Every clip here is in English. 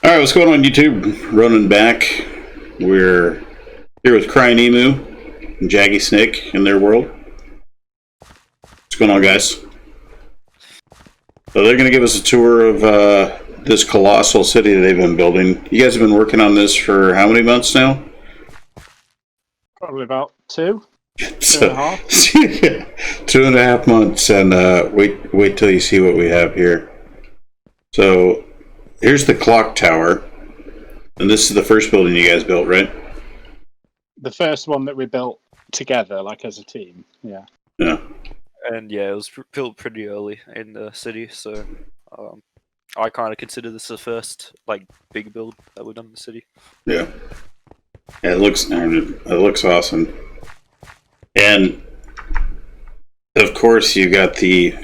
Alright, what's going on YouTube? Ronan back. We're here with Cryingemu and Jaggysnake in their world. What's going on, guys? So they're going to give us a tour of this colossal city they've been building. You guys have been working on this for how many months now? Probably about two. So, 2.5. 2.5 months, and wait till you see what we have here. So here's the clock tower, and this is the first building you guys built, right? The first one that we built together, like as a team. Yeah. Yeah. And yeah, it was built pretty early in the city, so I kind of consider this the first like big build that we've done in the city. Yeah. Yeah, it looks awesome. And of course you got the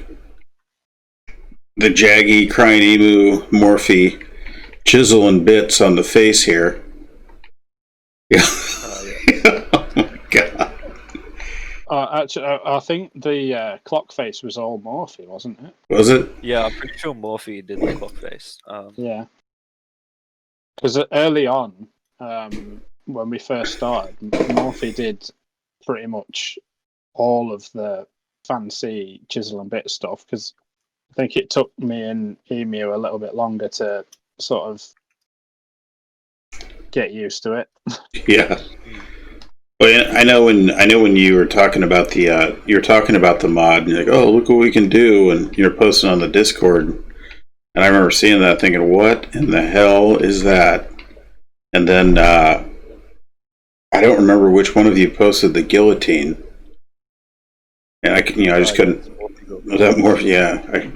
Jaggy, Cryingemu, Morphe, Chisel and Bits on the face here. Yeah. Yeah. Oh my god. Actually, I think the clock face was all Morphe, wasn't it? Was it? Yeah, I'm pretty sure Morphe did the clock face. Yeah. Because early on, when we first started, Morphe did pretty much all of the fancy Chisel and Bit stuff, because I think it took me and Emu a little bit longer to sort of get used to it. Yeah. Well, I know when you were talking about the mod, and you're like, oh, look what we can do, and you're posting on the Discord, and I remember seeing that, thinking, what in the hell is that? And then I don't remember which one of you posted the guillotine, and I just couldn't. Was that more? Yeah, I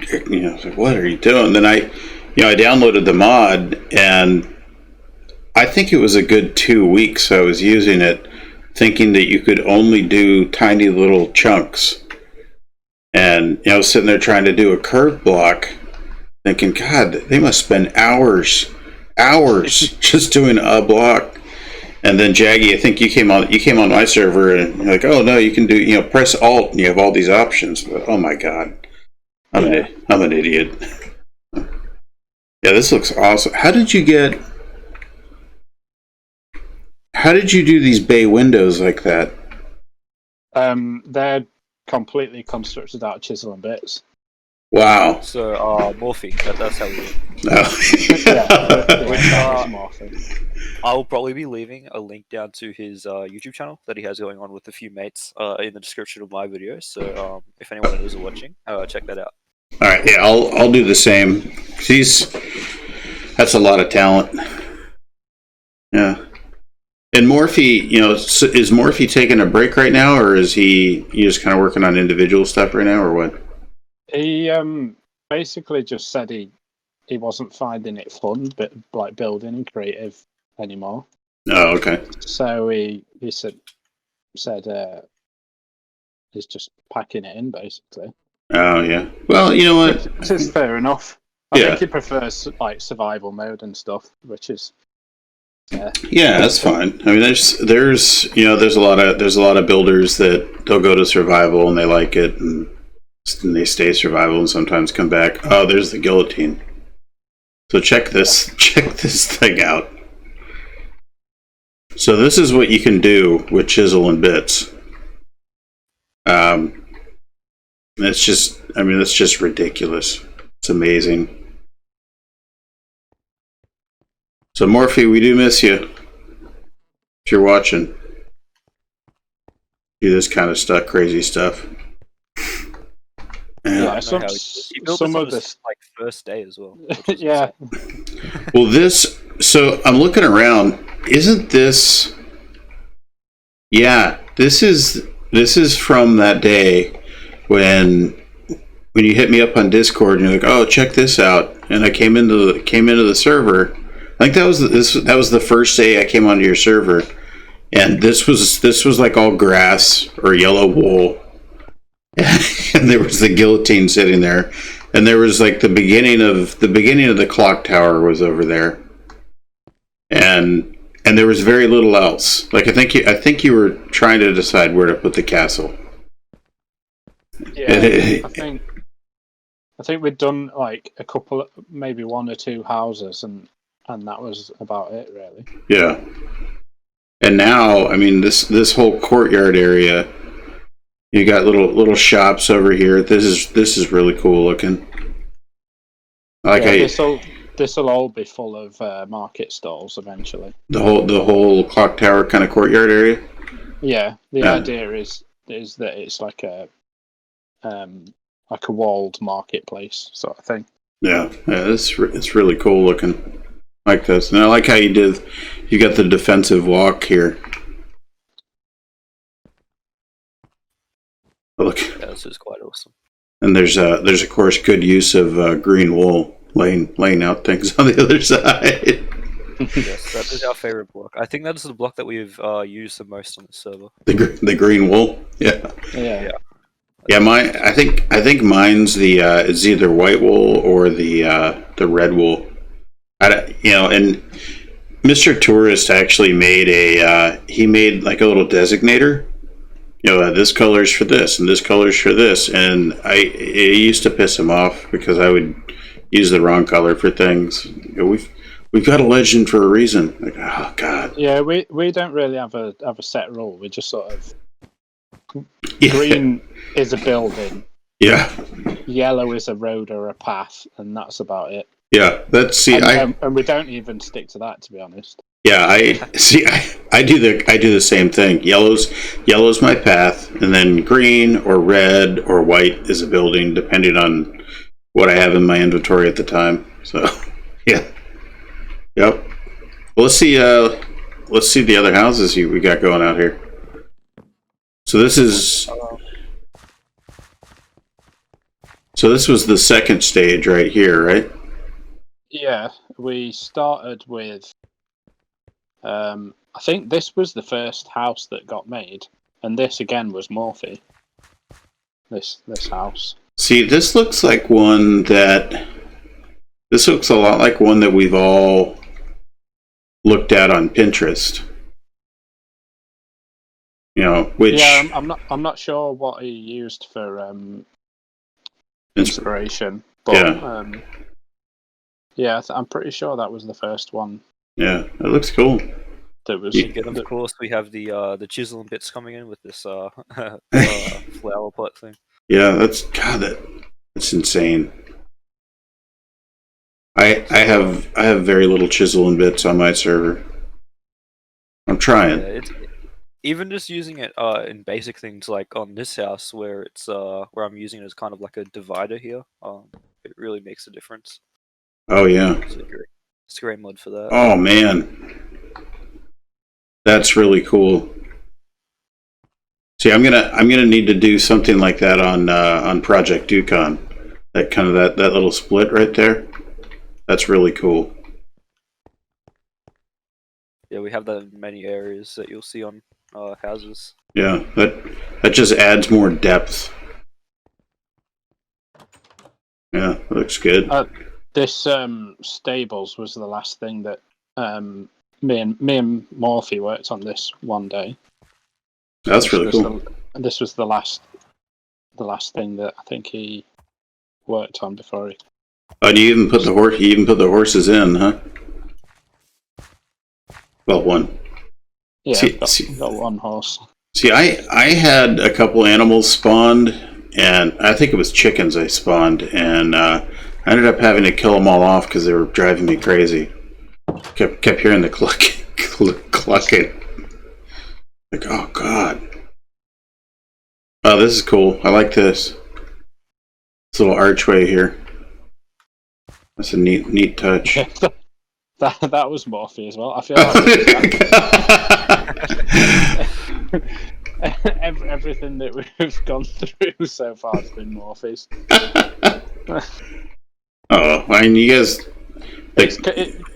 was like, what are you doing? Then I downloaded the mod, and I think it was a good 2 weeks I was using it, thinking that you could only do tiny little chunks. And I was sitting there trying to do a curve block, thinking, God, they must spend hours just doing a block. And then Jaggy, I think you came on my server, and you're like, oh no, you can do, press Alt and you have all these options. But oh my God, I'm an idiot. Yeah, this looks awesome. How did you do these bay windows like that? They're completely constructed out of Chisel and Bits. Wow. So Morphe, that's how we do. Oh. Which I'll probably be leaving a link down to his YouTube channel that he has going on with a few mates in the description of my video. So if anyone is watching, check that out. All right, yeah, I'll do the same. That's a lot of talent. Yeah. And Morphe, is Morphe taking a break right now, or is he just kind of working on individual stuff right now, or what? He basically just said he wasn't finding it fun, but like building and creative anymore. Oh, okay. So he said he's just packing it in, basically. Oh, yeah. Well, you know what? Which is fair enough. I think he prefers like survival mode and stuff, which is yeah, that's fine. I mean, there's a lot of builders that they'll go to survival and they like it, and they stay survival and sometimes come back. Oh, there's the guillotine. So check this thing out. So this is what you can do with Chisel and Bits. That's just ridiculous. It's amazing. So Morphe, we do miss you. If you're watching, do this kind of crazy stuff. yeah. He built Some this of this like first day as well. yeah. Well, so I'm looking around. Isn't this? Yeah, this is from that day when you hit me up on Discord and you're like, oh, check this out, and I came into the server. I think that was the first day I came onto your server, and this was like all grass or yellow wool, and there was the guillotine sitting there, and there was like the beginning of the clock tower was over there, and there was very little else. Like I think you were trying to decide where to put the castle. Yeah, I think we'd done like a couple, maybe one or two houses, and and that was about it, really. Yeah. And now, I mean, this whole courtyard area, you got little shops over here. This is really cool looking. This'll all be full of market stalls eventually. The whole clock tower kind of courtyard area. Yeah, the idea is that it's like a walled marketplace sort of thing. Yeah, it's really cool looking. Like this, and I like how you got the defensive walk here. Look, Yeah, this is quite awesome. and there's of course good use of green wool laying out things on the other side. Yes, that is our favorite block. I think that is the block that we've used the most on the server. The green wool, yeah. I think mine's the it's either white wool or the red wool. And Mr. Tourist actually made he made like a little designator. This color's for this and this color's for this, and it used to piss him off because I would use the wrong color for things. We've got a legend for a reason. Like, oh god. Yeah, we don't really have a set rule. We just sort of green is a building. Yeah. Yellow is a road or a path, and that's about it. Yeah, and we don't even stick to that, to be honest. Yeah, I do the same thing. Yellow's my path, and then green or red or white is a building, depending on what I have in my inventory at the time. So, yeah, yep. Well, let's see the other houses we got going out here. So this was the second stage right here, right? Yeah, we started with. I think this was the first house that got made, and this again was Morphe. This house. See, this looks like one that. This looks a lot like one that we've all looked at on Pinterest. Which yeah, I'm not sure what he used for inspiration, but yeah, I'm pretty sure that was the first one. Yeah, it looks cool. That was. And of course, we have the chisel and bits coming in with this flower pot thing. Yeah, that's insane. I have very little chisel and bits on my server. I'm trying. Yeah, even just using it in basic things like on this house where it's where I'm using it as kind of like a divider here. It really makes a difference. Oh yeah. It's a great mod for that. Oh man. That's really cool. See, I'm gonna need to do something like that on Project Ducon. That kind of that little split right there. That's really cool. Yeah, we have that in many areas that you'll see on houses. Yeah, that just adds more depth. Yeah, it looks good. This stables was the last thing that me and Morphe worked on this one day. That's really cool. This was the last thing that I think he worked on before he. Oh, you even put the horses in, huh? Well, one. Yeah, got one horse. See, I had a couple animals spawned, and I think it was chickens I spawned, and I ended up having to kill them all off because they were driving me crazy. Kept hearing the clucking. Like, oh god. Oh, this is cool. I like this. This little archway here. That's a neat touch. That was Morphe as well. I feel like everything that we've gone through so far has been Morphe's. Oh, I mean, you guys.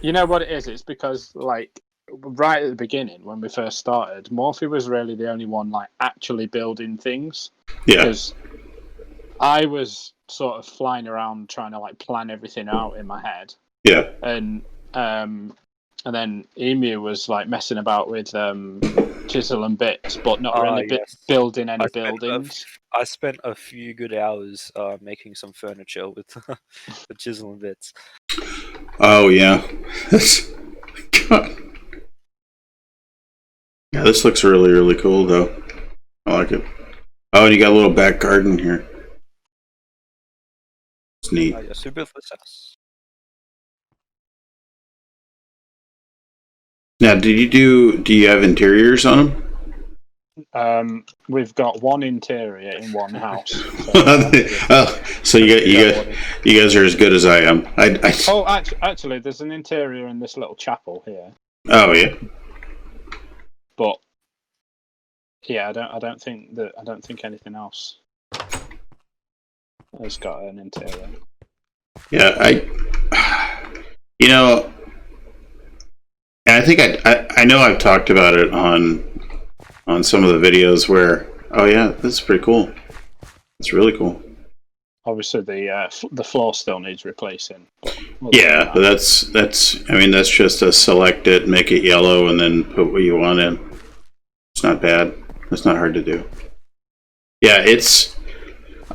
You know what it is? It's because, like, right at the beginning when we first started, Morphe was really the only one like actually building things. Yeah. Because I was sort of flying around trying to like plan everything out in my head. Yeah. And then Emu was like messing about with chisel and bits, but not really building any buildings. I spent a few good hours making some furniture with the chisel and bits. Oh yeah. That's God. Yeah, this looks really, really cool though. I like it. Oh, and you got a little back garden here. It's neat. Yeah, super for this house. Now, do you have interiors on them? We've got one interior in one house. So, Oh, so you guys are as good as I am. Oh, actually, there's an interior in this little chapel here. Oh yeah. But yeah, I don't think anything else has got an interior. Yeah, you know, I think I know I've talked about it on some of the videos where, oh yeah, this is pretty cool. It's really cool. Obviously, the floor still needs replacing. Yeah, but that's I mean, that's just a select it, make it yellow, and then put what you want in. It's not bad. It's not hard to do. Yeah,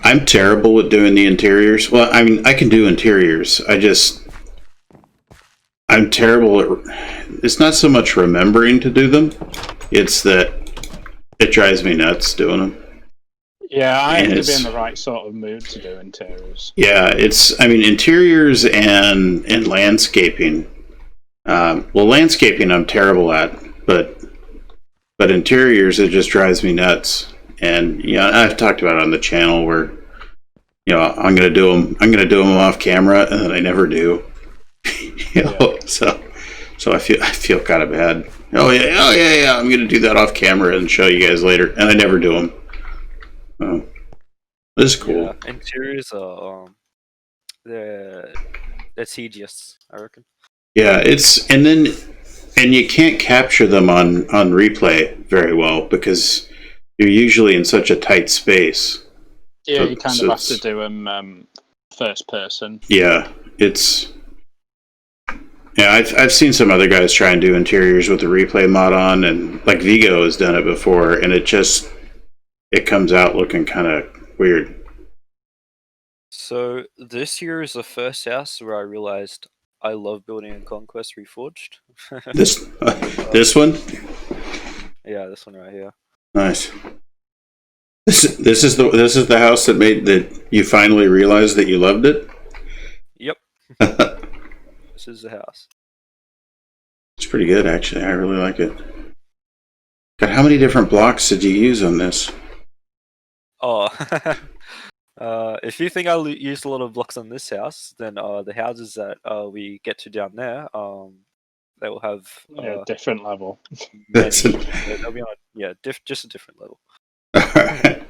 I'm terrible at doing the interiors. Well, I mean, I can do interiors. I'm terrible at. It's not so much remembering to do them. It's that it drives me nuts doing them. Yeah, I have to be in the right sort of mood to do interiors. Yeah, I mean, interiors and landscaping. Well, landscaping I'm terrible at, but interiors, it just drives me nuts. And I've talked about it on the channel where I'm gonna do them off camera, and then I never do. So I feel kind of bad. Oh yeah, I'm gonna do that off camera and show you guys later, and I never do them. This is cool. Yeah, interiors are they're tedious, I reckon. Yeah, and you can't capture them on replay very well because you're usually in such a tight space. Yeah, so, you kind of have to do them first person. Yeah, I've seen some other guys try and do interiors with the replay mod on, and like Vigo has done it before, and it comes out looking kind of weird. So this here is the first house where I realized I love building in Conquest Reforged. This one? Yeah, this one right here. Nice. This is the house that you finally realized that you loved it? Yep. This is the house. It's pretty good, actually. I really like it. God, how many different blocks did you use on this? Oh, if you think I used a lot of blocks on this house, then the houses that we get to down there, they will have different level. They'll be on just a different level. Alright.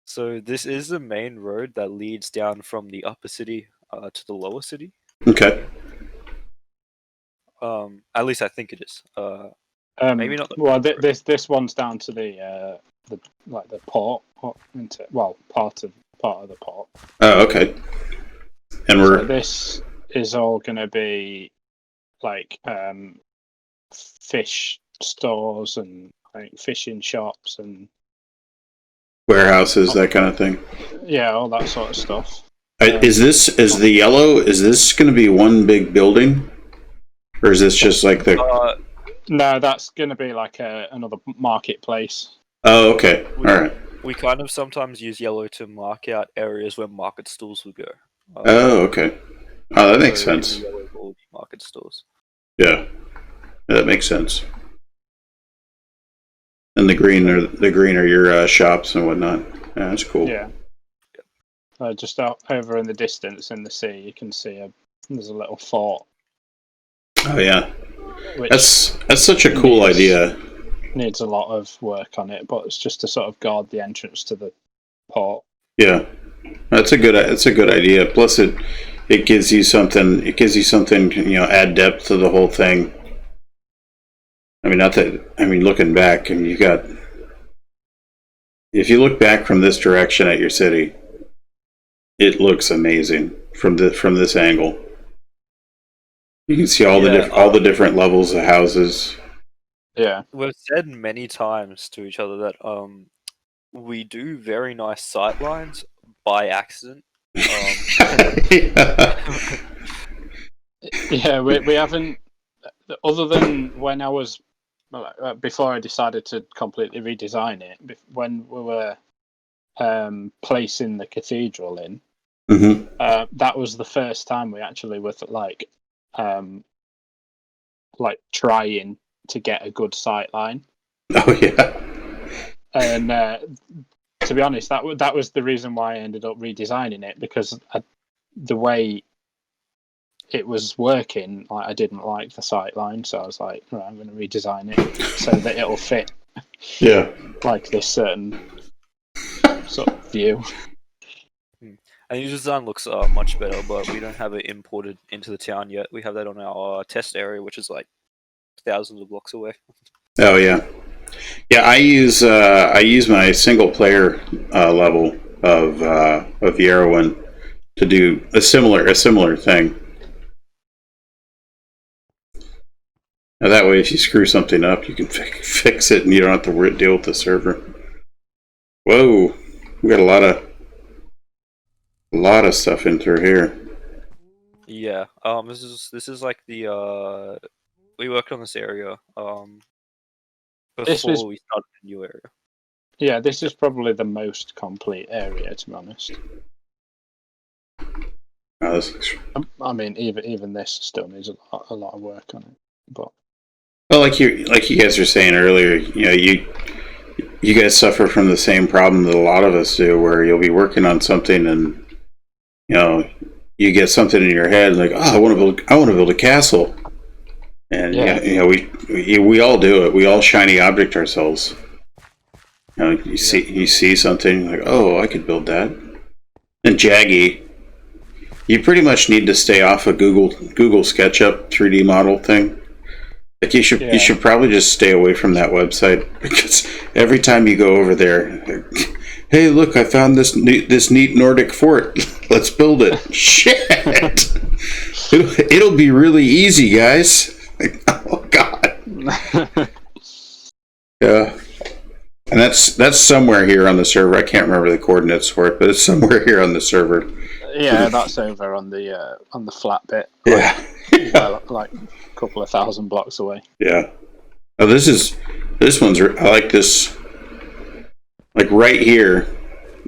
So this is the main road that leads down from the upper city to the lower city. Okay. At least I think it is. Maybe not. Well, this one's down to the port, part of the port. Oh, okay. And so this is all going to be like fish stores and like fishing shops and warehouses, that kind of thing. Yeah, all that sort of stuff. Is the yellow? Is this going to be one big building, or is this just like the? No, that's going to be like another marketplace. Oh, okay. All right. We kind of sometimes use yellow to mark out areas where market stalls will go. Oh, okay. Oh, that makes sense. Yellow for all the market stalls. Yeah, that makes sense. And the green are your shops and whatnot. Yeah, that's cool. Yeah. Just out over in the distance in the sea, you can see there's a little fort. Oh yeah, that's such a cool idea. Needs a lot of work on it, but it's just to sort of guard the entrance to the port. Yeah, that's a good idea. Plus, it gives you something. It gives you something. Add depth to the whole thing. I mean, looking back, and you got. If you look back from this direction at your city, it looks amazing from this angle. You can see all the different levels of houses. Yeah, we've said many times to each other that we do very nice sight lines by accident. Yeah, we haven't. Other than when I was before I decided to completely redesign it, when we were placing the cathedral in, that was the first time we actually were like trying to get a good sight line. Oh yeah. And to be honest, that was the reason why I ended up redesigning it, because the way it was working, like, I didn't like the sight line, so I was like, right, I'm going to redesign it so that it'll fit. Yeah. Like this certain sort of view. And the design looks much better, but we don't have it imported into the town yet. We have that on our test area, which is like thousands of blocks away. Oh yeah. Yeah, I use my single player level of Yarrowin to do a similar thing. Now that way, if you screw something up, you can fix it, and you don't have to deal with the server. Whoa, we got a lot of stuff in through here. Yeah. This is like the we worked on this area before we started a new area. Yeah, this is probably the most complete area, to be honest. Oh, this looks... I mean, even this still needs a lot of work on it, but. Well, like you guys were saying earlier, you guys suffer from the same problem that a lot of us do, where you'll be working on something and you get something in your head like, oh, I want to build a castle, and we all do it. We all shiny object ourselves. You see something like, oh, I could build that. And Jaggy, you pretty much need to stay off a Google SketchUp 3D model thing. Like you should probably just stay away from that website, because every time you go over there, hey, look, I found this neat Nordic fort. Let's build it. Shit, it'll be really easy, guys. Oh God. Yeah, and that's somewhere here on the server. I can't remember the coordinates for it, but it's somewhere here on the server. Yeah, that's over on the flat bit. Yeah. Like a couple of thousand blocks away. Yeah. Oh, this one's. I like this. Like right here,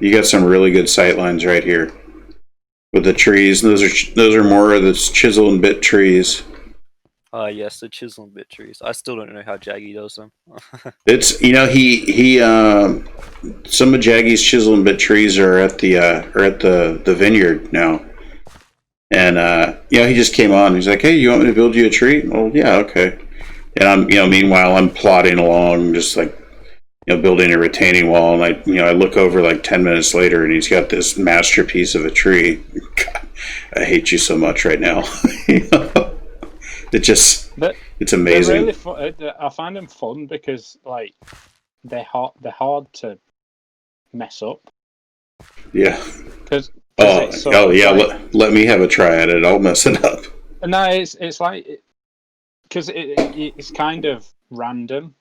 you got some really good sight lines right here with the trees. Those are more of the chisel and bit trees. Yes, the chisel and bit trees. I still don't know how Jaggy does them. It's he some of Jaggy's chisel and bit trees are at the vineyard now. And he just came on. He's like, "Hey, you want me to build you a tree?" Well, yeah, okay. And I'm meanwhile I'm plodding along, just like building a retaining wall. And I look over like 10 minutes later, and he's got this masterpiece of a tree. God, I hate you so much right now. It's amazing. Really fun. I find them fun because like they're hard to mess up. Yeah. Because let me have a try at it. I'll mess it up. No, it's like because it's kind of random.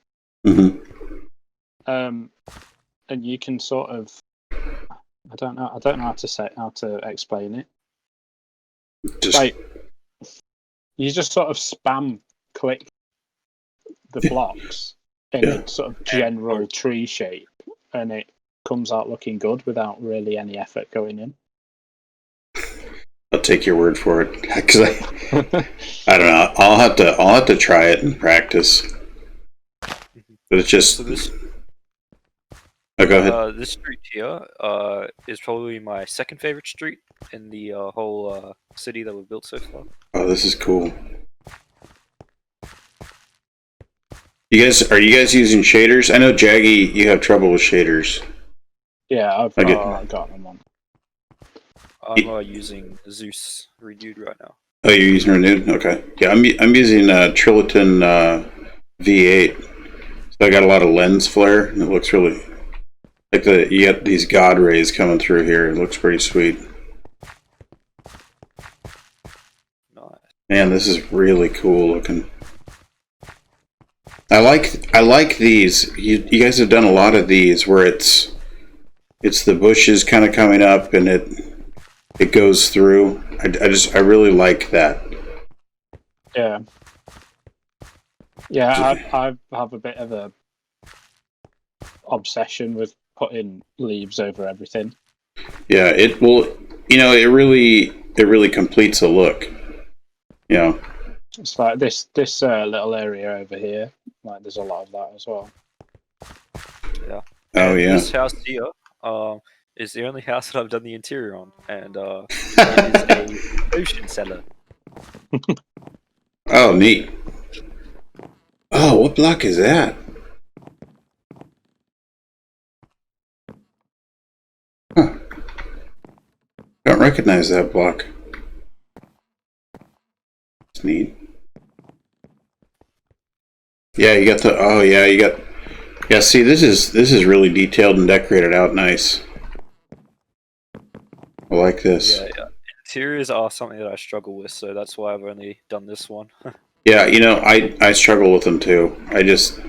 Mm-hmm. And you can sort of I don't know how to explain it. Like you just sort of spam click the blocks in a sort of general tree shape, and it comes out looking good without really any effort going in. I'll take your word for it, because I don't know. I'll have to try it and practice. But it's just. Go ahead. This street here is probably my second favorite street in the whole city that we've built so far. Oh, this is cool. Are you guys using shaders? I know Jaggy, you have trouble with shaders. Yeah, I've got them on. I'm using Zeus Renewed right now. Oh, you're using Renewed? Okay. Yeah, I'm using Triloton V8. So I got a lot of lens flare, and it looks really like you get these god rays coming through here. It looks pretty sweet. Nice. Man, this is really cool looking. I like these. You guys have done a lot of these where it's the bushes kind of coming up and it goes through. I really like that. Yeah. Yeah, I have a bit of a obsession with putting leaves over everything. Yeah, it will. It really completes a look. It's like this little area over here. Like, there's a lot of that as well. Yeah. Oh And yeah. This house here is the only house that I've done the interior on, and it is a potion cellar. Oh, neat. Oh, what block is that? Huh. Don't recognize that block. It's neat. Yeah, you got the. Oh yeah, you got. Yeah, see, this is really detailed and decorated out nice. I like this. Yeah. Interiors are something that I struggle with, so that's why I've only done this one. Yeah, I struggle with them too. Because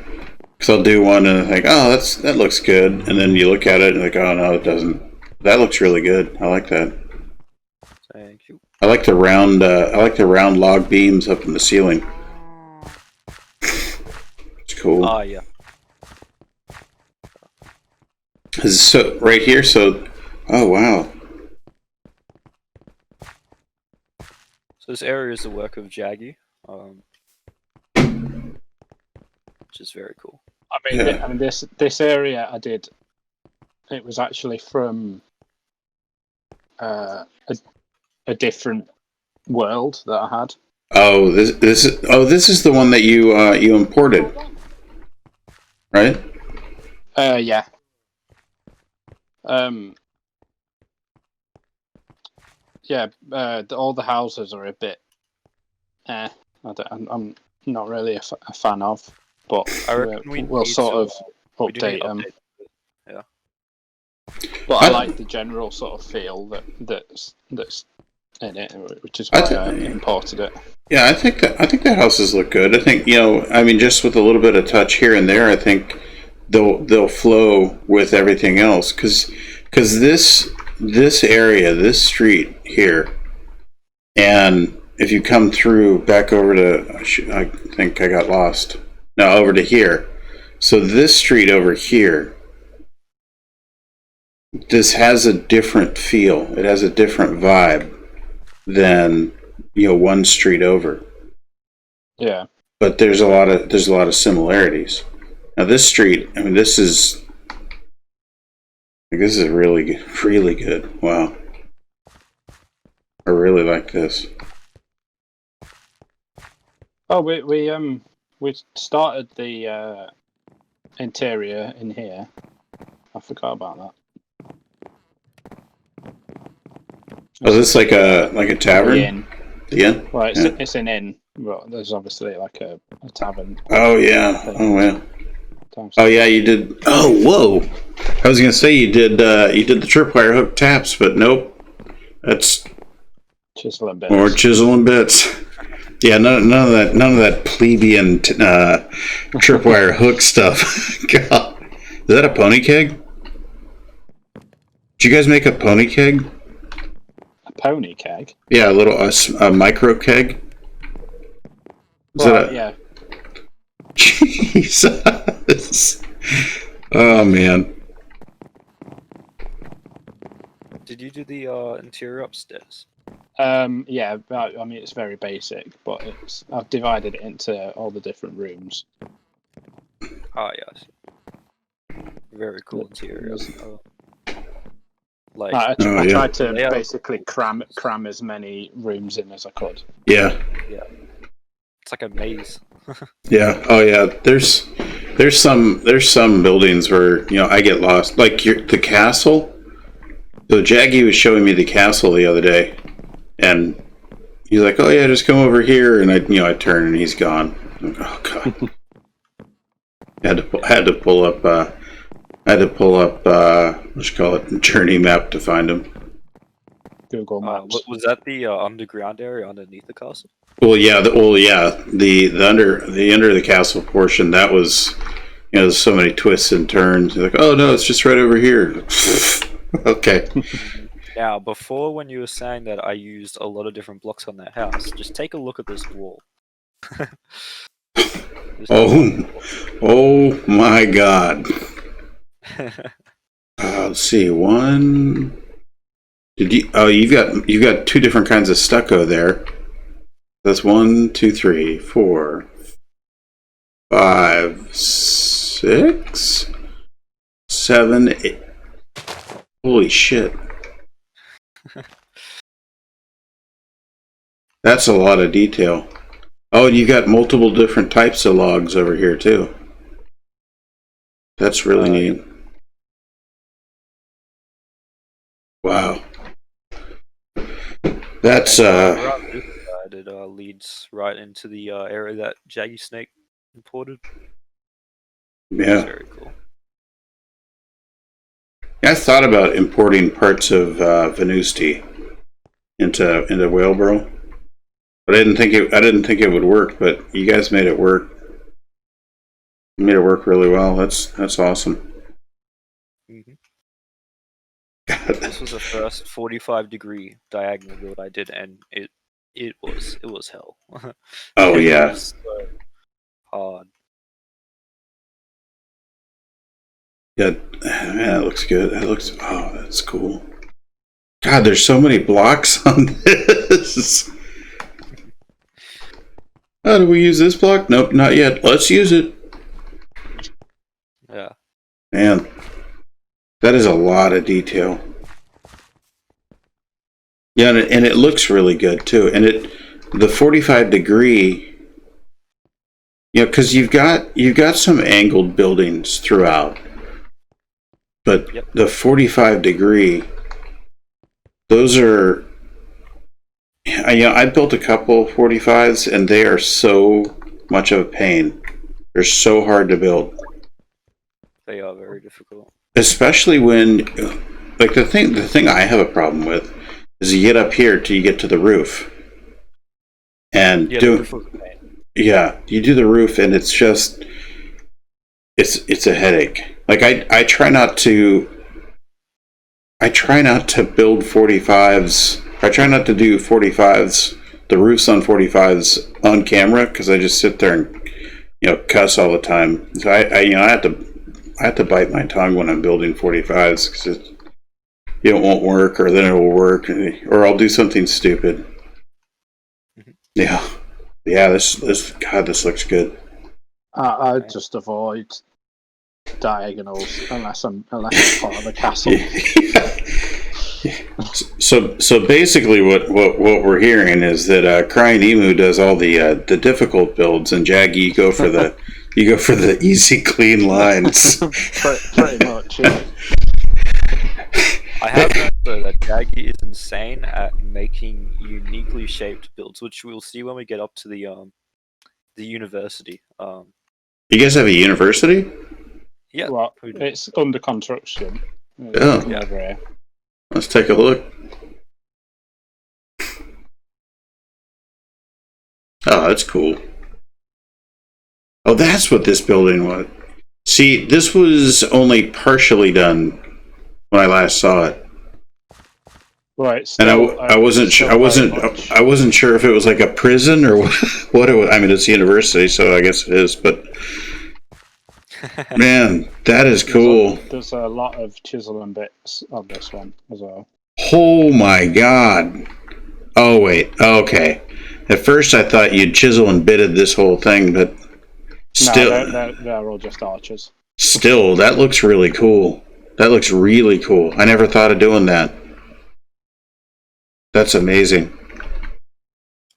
I'll do one and I think, oh, that looks good, and then you look at it and like, oh no, it doesn't. That looks really good. I like that. Thank you. I like the round log beams up in the ceiling. It's cool. Ah, yeah. So right here, oh wow. So this area is the work of Jaggy, which is very cool. I mean, this area I did. It was actually from a different world that I had. Oh, this is the one that you imported, right? Yeah. Yeah. All the houses are a bit. I'm not really a fan of, but I reckon we'll sort of update them. Yeah. But I like the general sort of feel that's in it, which is why I imported it. Yeah, I think the houses look good. I think just with a little bit of touch here and there, I think they'll flow with everything else. Because this area, this street here, and if you come through back over to, I think I got lost. No, over to here. So this street over here. This has a different feel. It has a different vibe than one street over. Yeah. But there's a lot of similarities. Now this street, I mean, this is really good. Wow. I really like this. Oh, we started the interior in here. I forgot about that. Oh, is this like a tavern? The inn. The inn? Well, it's an inn. But there's obviously like a tavern. Oh yeah. Oh yeah. Oh yeah, you did. Oh whoa! I was gonna say you did the tripwire hook taps, but nope. That's Chisel and bits. More chisel and bits. Yeah, none of that plebeian tripwire hook stuff. God, is that a pony keg? Did you guys make a pony keg? A pony keg? Yeah, a micro keg. Yeah. Jesus. Oh man. Did you do the interior upstairs? Yeah, I mean it's very basic, but I've divided it into all the different rooms. Ah, yes. Very cool interior. I tried to basically cram as many rooms in as I could. Yeah. Yeah. It's like a maze. Yeah. Oh yeah. There's some buildings where I get lost. Like the castle. So Jaggy was showing me the castle the other day, and he's like, "Oh yeah, just come over here." And I turn and he's gone. I'm like, oh god. had to pull up what you call it, journey map to find him. Google Maps. Was that the underground area underneath the castle? Well, yeah, the under the castle portion, that was, there's so many twists and turns. You're like, oh no, it's just right over here. Okay. Now, before when you were saying that I used a lot of different blocks on that house, just take a look at this wall. Oh my God. Let's see. One. Did you? Oh, you've got two different kinds of stucco there. That's 1, 2, 3, 4, 5, 6, 7, 8. Holy shit. That's a lot of detail. Oh, and you got multiple different types of logs over here too. That's really neat. Wow. That's Around this side, it leads right into the area that Jaggysnake imported. yeah. That's very cool. I thought about importing parts of Venusti into Whaleboro, but I didn't think it would work. But you guys made it work. You made it work really well. That's awesome. Mm-hmm. This was the first 45-degree diagonal build I did, and it was hell. Oh yeah. It was so hard. Yeah, man, that looks good. That's cool. God, there's so many blocks on this. Oh, do we use this block? Nope, not yet. Let's use it. Yeah. Man, that is a lot of detail. Yeah, and it looks really good too. And the 45-degree, because you've got some angled buildings throughout, but Yep. the 45-degree, those are. I built a couple 45s, and they are so much of a pain. They're so hard to build. They are very difficult. Especially when, like, the thing I have a problem with is you get up here till you get to the roof, and Yeah, the roof was a pain. Yeah, you do the roof, and it's just it's a headache. Like I try not to build 45s. I try not to do 45s, the roofs on 45s on camera, because I just sit there and cuss all the time. So I have to bite my tongue when I'm building 45s, because it won't work, or then it will work, or I'll do something stupid. Mm-hmm. Yeah. This looks good. I just avoid diagonals unless it's part of a castle. So basically, what we're hearing is that Cryingemu does all the difficult builds, and Jaggy, you go for the easy, clean lines. Pretty much. Yeah. I have noticed though that Jaggy is insane at making uniquely shaped builds, which we'll see when we get up to the university. You guys have a university? Yeah. Well, it's under construction. Oh. Yeah. Let's take a look. Oh, that's cool. Oh, that's what this building was. See, this was only partially done when I last saw it. Right, And I wasn't sure if it was like a prison or what it was. I mean, it's a university, so I guess it is. But man, that is cool. There's a lot of chisel and bits on this one as well. Oh my god! Oh wait, okay. At first, I thought you'd chisel and bitted this whole thing, but still, no, they're all just archers. Still, that looks really cool. That looks really cool. I never thought of doing that. That's amazing.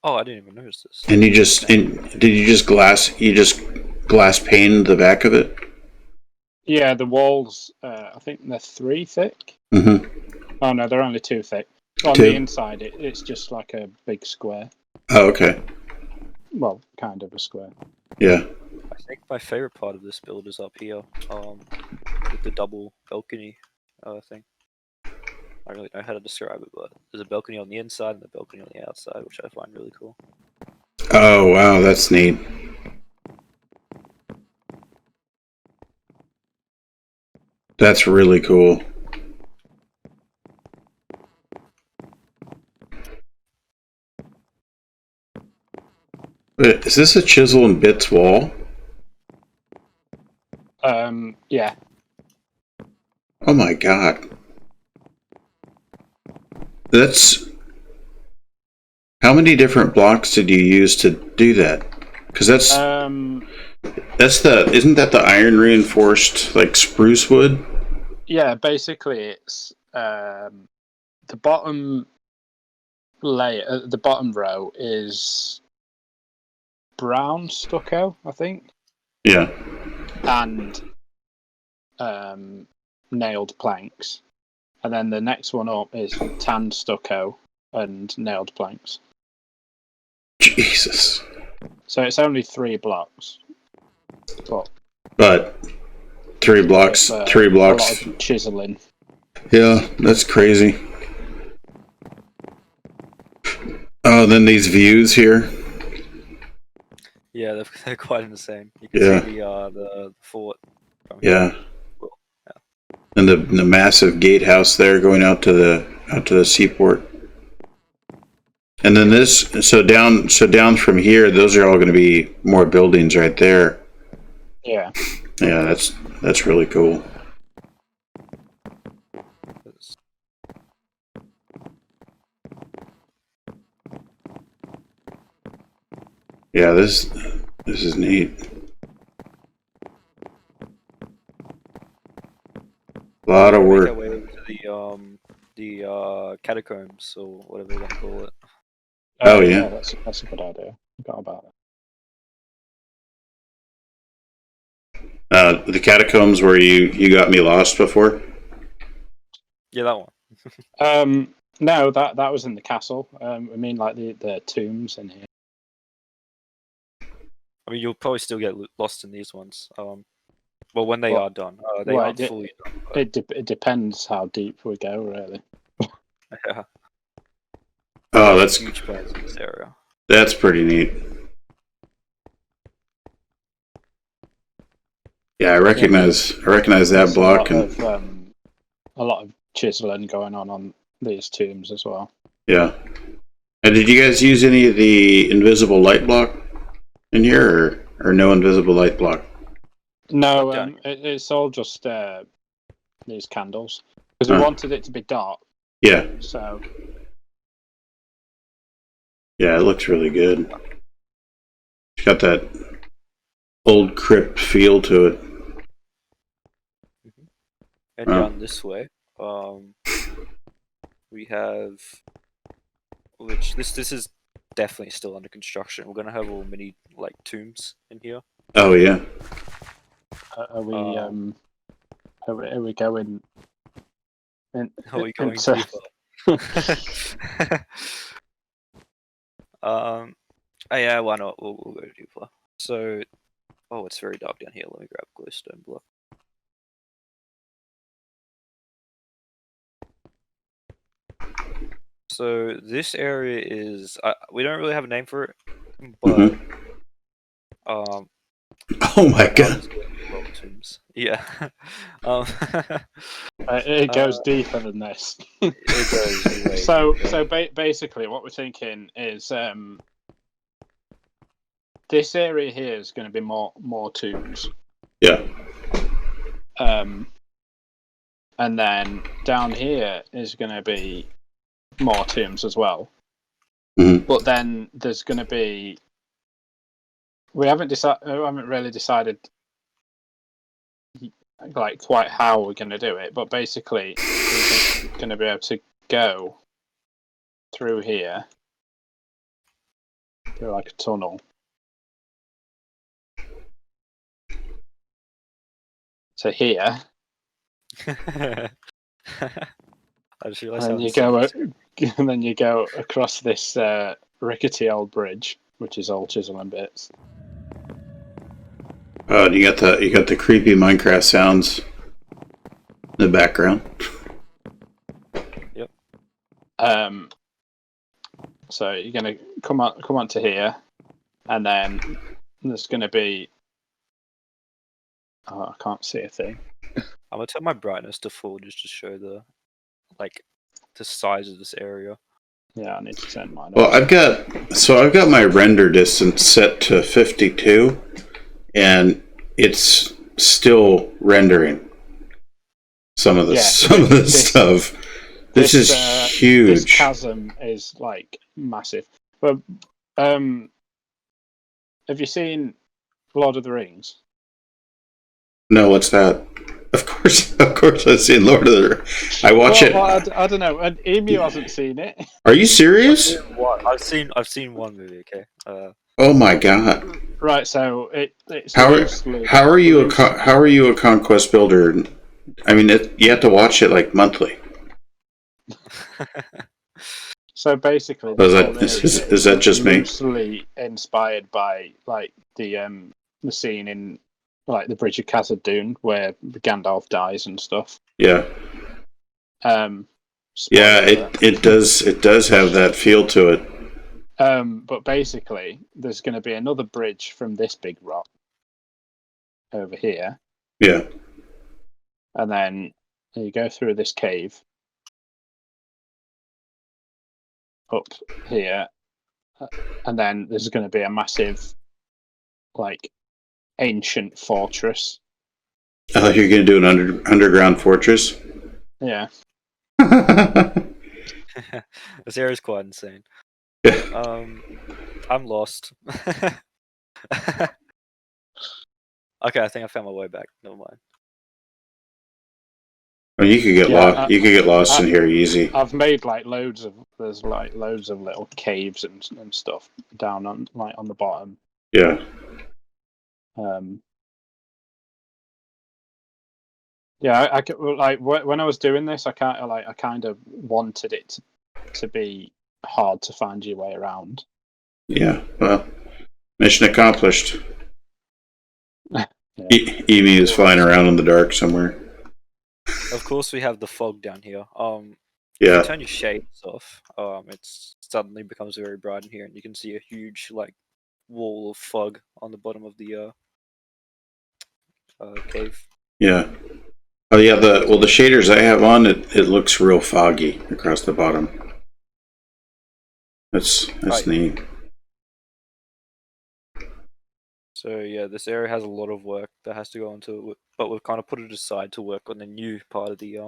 Oh, I didn't even notice this. And did you just glass pane the back of it? Yeah, the walls, I think they're 3 thick. Mm-hmm. Oh no, they're only 2 thick. On the inside, it's just like a big square. Oh, okay. Well, kind of a square. Yeah. I think my favorite part of this build is up here, with the double balcony thing. I don't really know how to describe it, but there's a balcony on the inside and a balcony on the outside, which I find really cool. Oh, wow, that's neat. That's really cool. Wait, is this a chisel and bits wall? Yeah. Oh my god. That's... How many different blocks did you use to do that? Because that's the... Isn't that the iron reinforced, like, spruce wood? Yeah, basically it's the bottom layer, the bottom row is brown stucco, I think, Yeah. and nailed planks, and then the next one up is tan stucco and nailed planks. Jesus. So it's only 3 blocks, But 3 blocks, with, 3 a blocks. lot of chiseling. Yeah, that's crazy. Oh, then these views here. Yeah, they're quite insane. You can Yeah. see the fort. From Yeah. here. Yeah. And the massive gatehouse there going out to the seaport. And then this, so down from here, those are all going to be more buildings right there. Yeah. Yeah, that's really cool. Yeah, this is neat. A lot of Make work. our way over to the catacombs or whatever you want to call it. Oh, yeah. That's a good idea. Forgot about it. The catacombs where you got me lost before. Yeah, that one. No, that was in the castle. I mean, like the tombs in here. I mean, you'll probably still get lost in these ones. Well, when they Well, are done, they aren't fully done. But... It depends how deep we go, really. Yeah. Oh, that's huge plans in this area. That's pretty neat. Yeah, I recognize that block A lot of chiseling going on these tombs as well. Yeah. And did you guys use any of the invisible light block in here, or no invisible light block? No, it's all just these candles because we wanted it to be dark. Yeah. So. Yeah, it looks really good. It's got that old crypt feel to it. And down this way, we have, which this is definitely still under construction. We're gonna have all mini like tombs in here. Oh yeah. Are we going? Are we going too far? Oh yeah, why not? We'll go too far. So, it's very dark down here. Let me grab a glowstone block. So this area is we don't really have a name for it, but oh my god. Yeah. It goes deeper than this. It goes way so basically what we're thinking is this area here is going to be more tombs. Yeah. And then down here is going to be more tombs as well. Mm-hmm. But then there's going to be... We haven't really decided like quite how we're going to do it, but basically we're going to be able to go through here, through like a tunnel. To here. I just realized and then you go across this rickety old bridge, which is all chisel and bits. Oh, and you got the creepy Minecraft sounds in the background. Yep. So you're gonna come on to here, and then there's gonna be. Oh, I can't see a thing. I'm gonna turn my brightness to full just to show the size of this area. Yeah, I need to turn mine Well, off. I've got my render distance set to 52, and it's still rendering some of the stuff. This is huge. This chasm is like massive. But have you seen Lord of the Rings? No, what's that? Of course, I've seen Lord of the Rings. I watch it. Well, I don't know. And Emu hasn't seen it. Are you serious? I've seen one movie. Okay. Oh my god! Right, so it's How loosely, are you a Conquest builder? I mean, you have to watch it like monthly. So basically, is that just me? Loosely inspired by like the scene in like the Bridge of Khazad-dûm where Gandalf dies and stuff. Yeah. Yeah, it does have that feel to it. But basically, there's going to be another bridge from this big rock over here. Yeah. And then you go through this cave up here, and then there's going to be a massive, like, ancient fortress. Oh, you're going to do an underground fortress? Yeah. This area is quite insane. Yeah. I'm lost. Okay, I think I found my way back. Never mind. Well, you could get lost. You could get lost in here easy. I've made like loads of little caves and stuff down on the bottom. Yeah. Yeah, I like when I was doing this, I kind of wanted it to be hard to find your way around. Yeah. Well, mission accomplished. Yeah. Emu is flying around in the dark somewhere. Of course, we have the fog down here. Yeah. If you turn your shades off, it suddenly becomes very bright in here, and you can see a huge like wall of fog on the bottom of the cave. Yeah. Oh yeah. The shaders I have on it looks real foggy across the bottom. That's neat. So yeah, this area has a lot of work that has to go into it, but we've kind of put it aside to work on the new part of the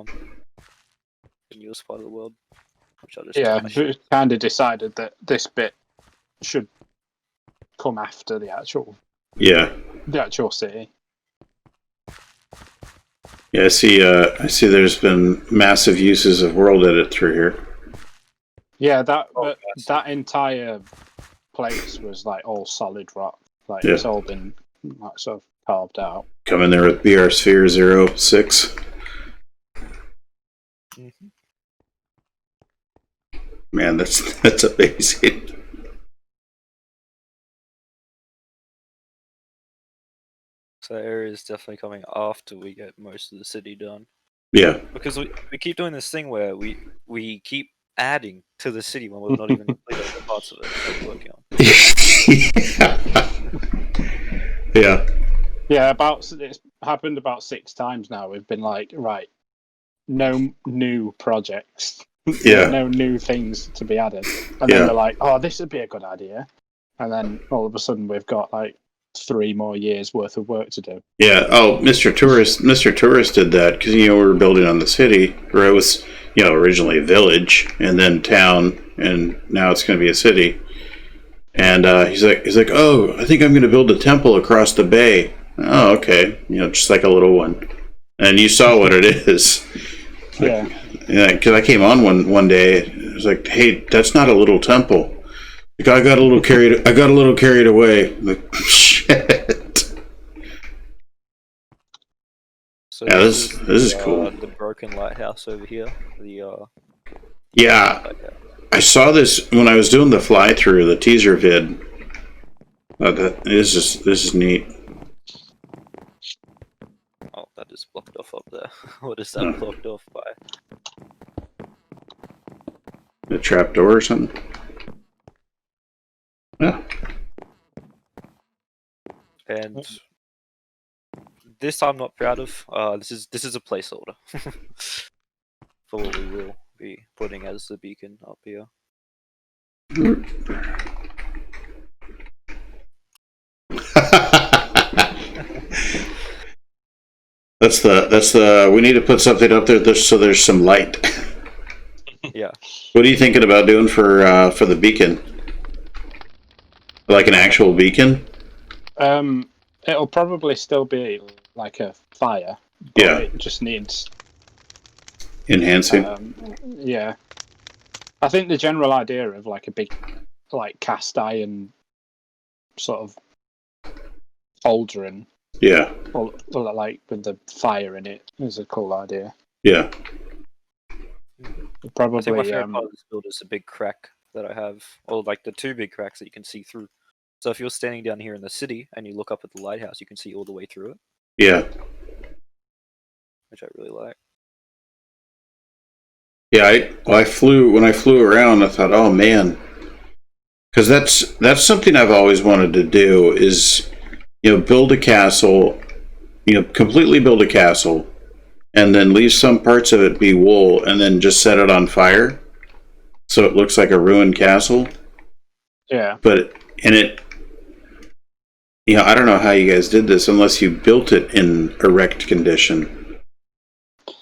newest part of the world. Which I'll just we kind of decided that this bit should come after the actual city. Yeah, I see there's been massive uses of world edit through here. Yeah, that entire place was like all solid rock. Like it's all been like sort of carved out. Come in there with BR Sphere 06. Mm-hmm. Man, that's amazing. So that area is definitely coming after we get most of the city done. Yeah. Because we keep doing this thing where we keep adding to the city when we're not even completing the parts of it that we're working on. Yeah. Yeah, it's happened about 6 times now. We've been like, right, no new projects. Yeah. No new things to be added. And then they're like, oh, this would be a good idea. And then all of a sudden we've got like 3 more years worth of work to do. Yeah. Oh, Mr. Tourist did that because we were building on the city, where it was originally a village and then town, and now it's going to be a city. And he's like, oh, I think I'm going to build a temple across the bay. Oh, okay. Just like a little one. And you saw what it is. Yeah. Because I came on one day. It was like, hey, that's not a little temple. Like, I got a little carried away. I'm like, shit. So yeah, this is cool. The Broken Lighthouse over here. Yeah. I saw this when I was doing the fly through the teaser vid. This is neat. Oh, that is blocked off up there. What is that blocked off by? A trapdoor or something? Yeah. And this I'm not proud of. This is a placeholder for what we will be putting as the beacon up here. That's the. We need to put something up there so there's some light. Yeah. What are you thinking about doing for the beacon? Like an actual beacon? It'll probably still be like a fire. But Yeah. It just needs Enhancing? yeah. I think the general idea of like a big, like cast iron sort of cauldron, Yeah. or like with the fire in it, is a cool idea. Yeah. Probably. I think my favorite part of this build is the big crack that I have, or like the two big cracks that you can see through. So if you're standing down here in the city and you look up at the lighthouse, you can see all the way through it, Yeah. which I really like. Yeah, when I flew around, I thought, oh man, because that's something I've always wanted to do is, build a castle, completely build a castle, and then leave some parts of it be wool, and then just set it on fire, so it looks like a ruined castle. Yeah. But I don't know how you guys did this unless you built it in erect condition.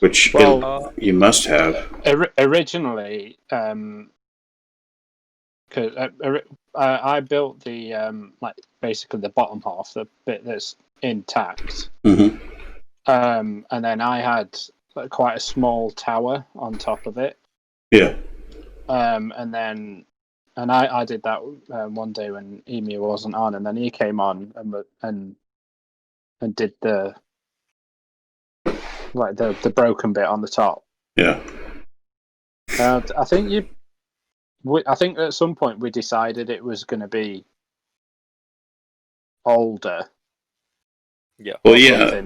Which you must have. Originally, cause I built the like basically the bottom half, the bit that's intact. Mm-hmm. And then I had quite a small tower on top of it. Yeah. And I did that one day when Emu wasn't on, and then he came on and did the broken bit on the top. Yeah. I think at some point we decided it was going to be older. Yeah. Well, yeah.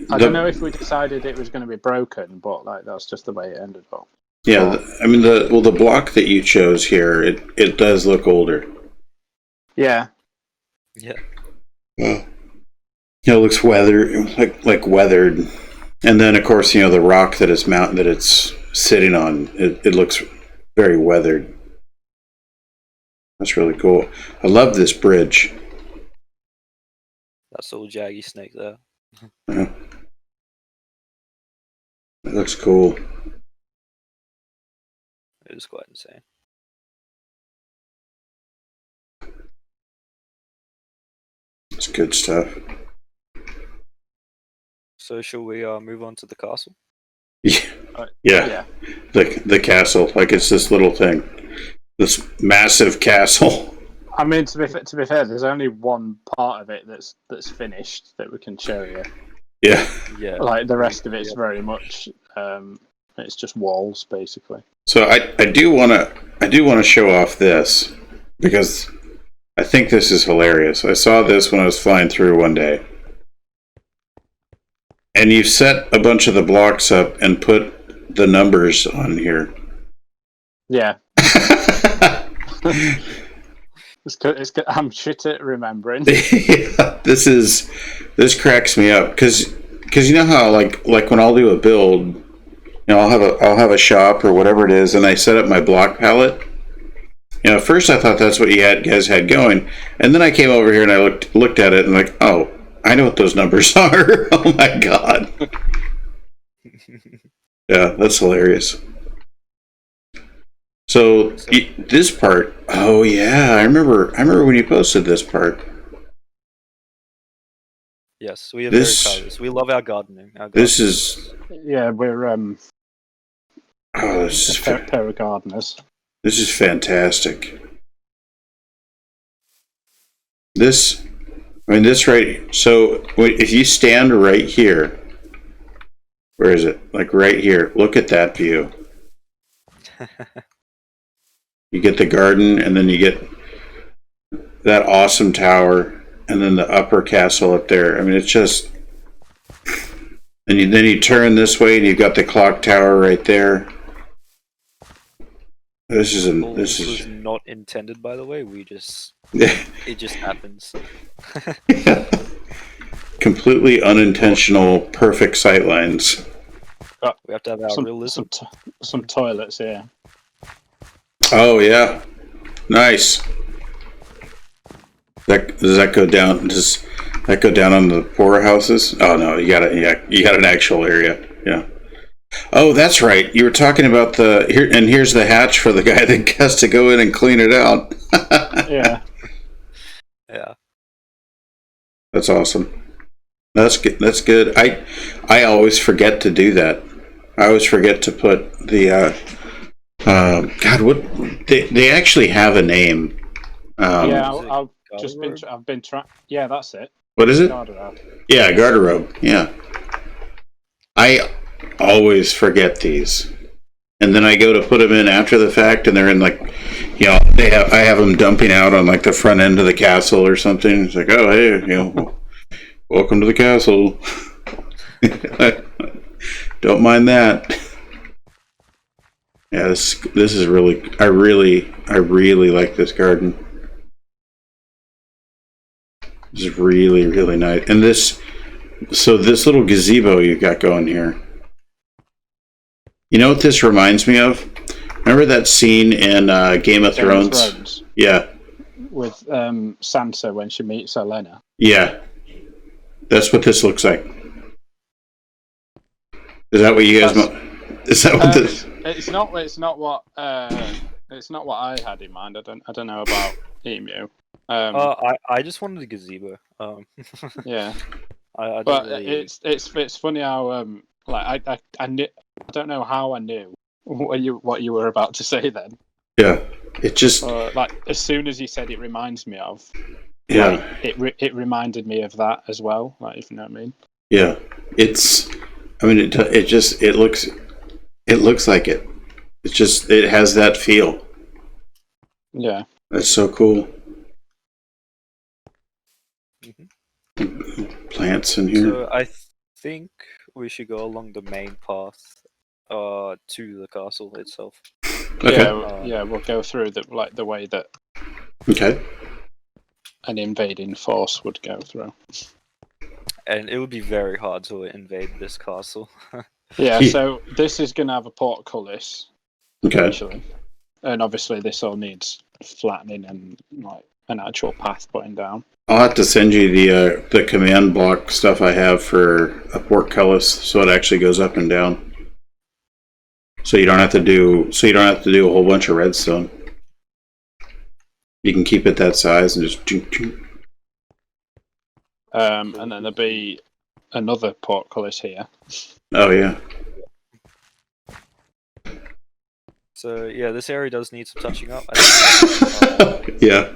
I don't know if we decided it was going to be broken, but like that's just the way it ended up. Yeah, the block that you chose here, it does look older. Yeah. Yeah. It looks weathered, like weathered, and then of course the rock that it's sitting on, it looks very weathered. That's really cool. I love this bridge. That's all Jaggysnake there. Yeah. It looks cool. It is quite insane. It's good stuff. So shall we move on to the castle? Yeah. The castle, like it's this little thing, this massive castle. I mean, to be fair, there's only one part of it that's finished that we can show you. Yeah. Yeah. Like the rest of it's very much it's just walls basically. So I do want to show off this because I think this is hilarious. I saw this when I was flying through one day. And you've set a bunch of the blocks up and put the numbers on here. Yeah. I'm shit at remembering. Yeah, this cracks me up because you know how like when I'll do a build, I'll have a shop or whatever it is, and I set up my block palette. At first I thought that's what you guys had going, and then I came over here and I looked at it and like, oh, I know what those numbers are. Oh my god. Yeah, that's hilarious. So this part, oh yeah, I remember when you posted this part. Yes, we are very proud of this. We love our gardening. This is we're this is pair of gardeners. This is fantastic. This right. So if you stand right here, where is it? Like right here. Look at that view. You get the garden, and then you get that awesome tower, and then the upper castle up there. I mean, it's just. And then you turn this way, and you've got the clock tower right there. This is not intended, by the way. It just happens. Yeah. Completely unintentional, perfect sightlines. We have to have our realism. Some toilets here. Oh yeah, Nice. Does that go down? Does that go down on the poorer houses? Oh no, you got an actual area. Yeah. Oh, that's right. You were talking about here's the hatch for the guy that has to go in and clean it out. Yeah. Yeah. That's awesome. That's good. That's good. I always forget to do that. I always forget to put the God. What they actually have a name. I've been trying. Yeah, that's it. What is it? Garderobe. Yeah, garderobe. Yeah. I always forget these, and then I go to put them in after the fact, and they're in like, I have them dumping out on like the front end of the castle or something. It's like, oh hey, welcome to the castle. Don't mind that. Yeah, this is really, I really like this garden. This is really, really nice. And this little gazebo you got going here. You know what this reminds me of? Remember that scene in Game of Thrones? Yeah. With Sansa when she meets Olenna. Yeah. That's what this looks like. Is that what you guys? Is that what this? It's not what I had in mind. I don't know about Emu. I just wanted a gazebo. Yeah. I but really... it's funny how I don't know how I knew what you were about to say then. Yeah. It just like as soon as you said it reminds me of. Yeah. Like, it reminded me of that as well. Like, if you know what I mean. Yeah. It looks like it. It's just, it has that feel. Yeah. That's so cool. Mm-hmm. Plants in here. So I think we should go along the main path to the castle itself. Okay. Yeah, we'll go through the way that Okay. an invading force would go through. And it would be very hard to invade this castle. Yeah, so this is going to have a portcullis. Okay. Actually. And obviously this all needs flattening and like an actual path putting down. I'll have to send you the command block stuff I have for a portcullis, so it actually goes up and down. So you don't have to do a whole bunch of redstone. You can keep it that size and just. And then there'll be another portcullis here. Oh yeah. So yeah, this area does need some touching up. I think. Yeah.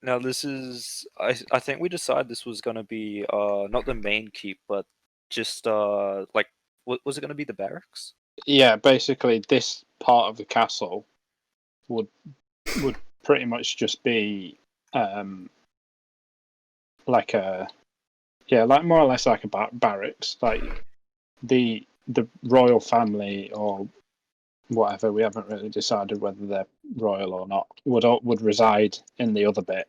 Now this is I think we decided this was gonna be not the main keep, but just like was it gonna be the barracks? Yeah, basically this part of the castle would pretty much just be like more or less like a barracks. Like the royal family or whatever, we haven't really decided whether they're royal or not, would reside in the other bit.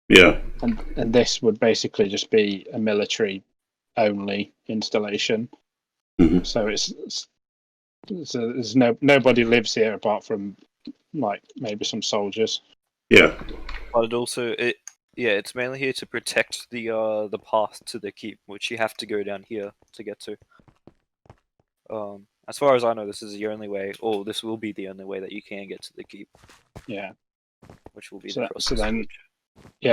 Yeah. And this would basically just be a military only installation. Mm-hmm. So there's nobody lives here apart from like maybe some soldiers. Yeah. But it's mainly here to protect the path to the keep, which you have to go down here to get to. As far as I know, this is the only way, or this will be the only way that you can get to the keep. Yeah. Which will be so, the process. So then,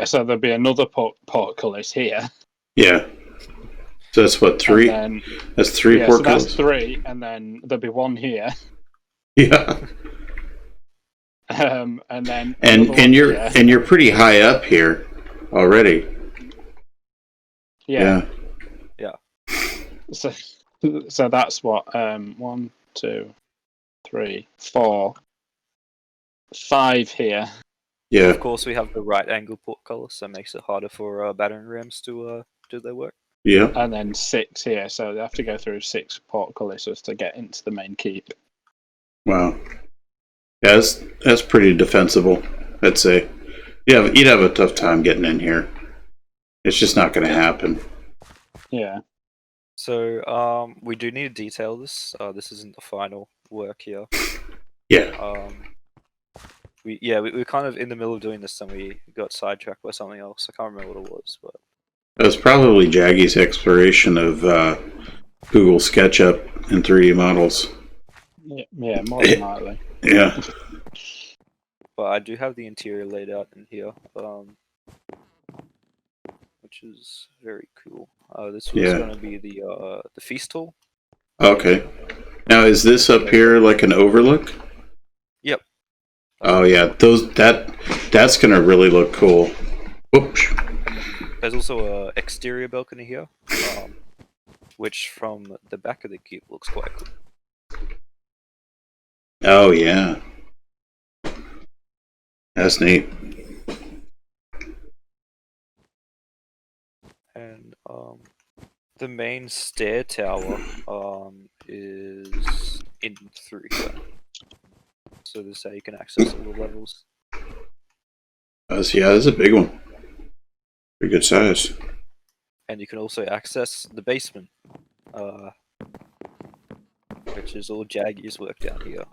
so there'll be another portcullis here. Yeah. So that's what, 3? That's 3 portcullis? So that's 3, and then there'll be 1 here. Yeah. And then and you're pretty high up here already. Yeah. Yeah. So that's what 1, 2, 3, 4, 5 here. Yeah. Of course, we have the right angle portcullis, so it makes it harder for battering rams to do their work. Yeah. And then 6 here, so they have to go through 6 portcullises to get into the main keep. Wow. Yeah, that's pretty defensible, I'd say. Yeah, you'd have a tough time getting in here. It's just not going to happen. Yeah. So we do need to detail this. This isn't the final work here. Yeah. We were kind of in the middle of doing this, and we got sidetracked by something else. I can't remember what it was, but It was probably Jaggy's exploration of Google SketchUp and 3D models. Yeah, more than likely. Yeah. but I do have the interior laid out in here, which is very cool. This was going to be the feast hall. Okay. Now, is this up here like an overlook? Yep. Oh yeah, that's gonna really look cool. Whoops. There's also a exterior balcony here, which from the back of the keep looks quite cool. Oh yeah, that's neat. And the main stair tower is in through here. So this is how you can access all the levels. Yeah, that's a big one. Pretty good size. And you can also access the basement, which is all Jaggy's work down here.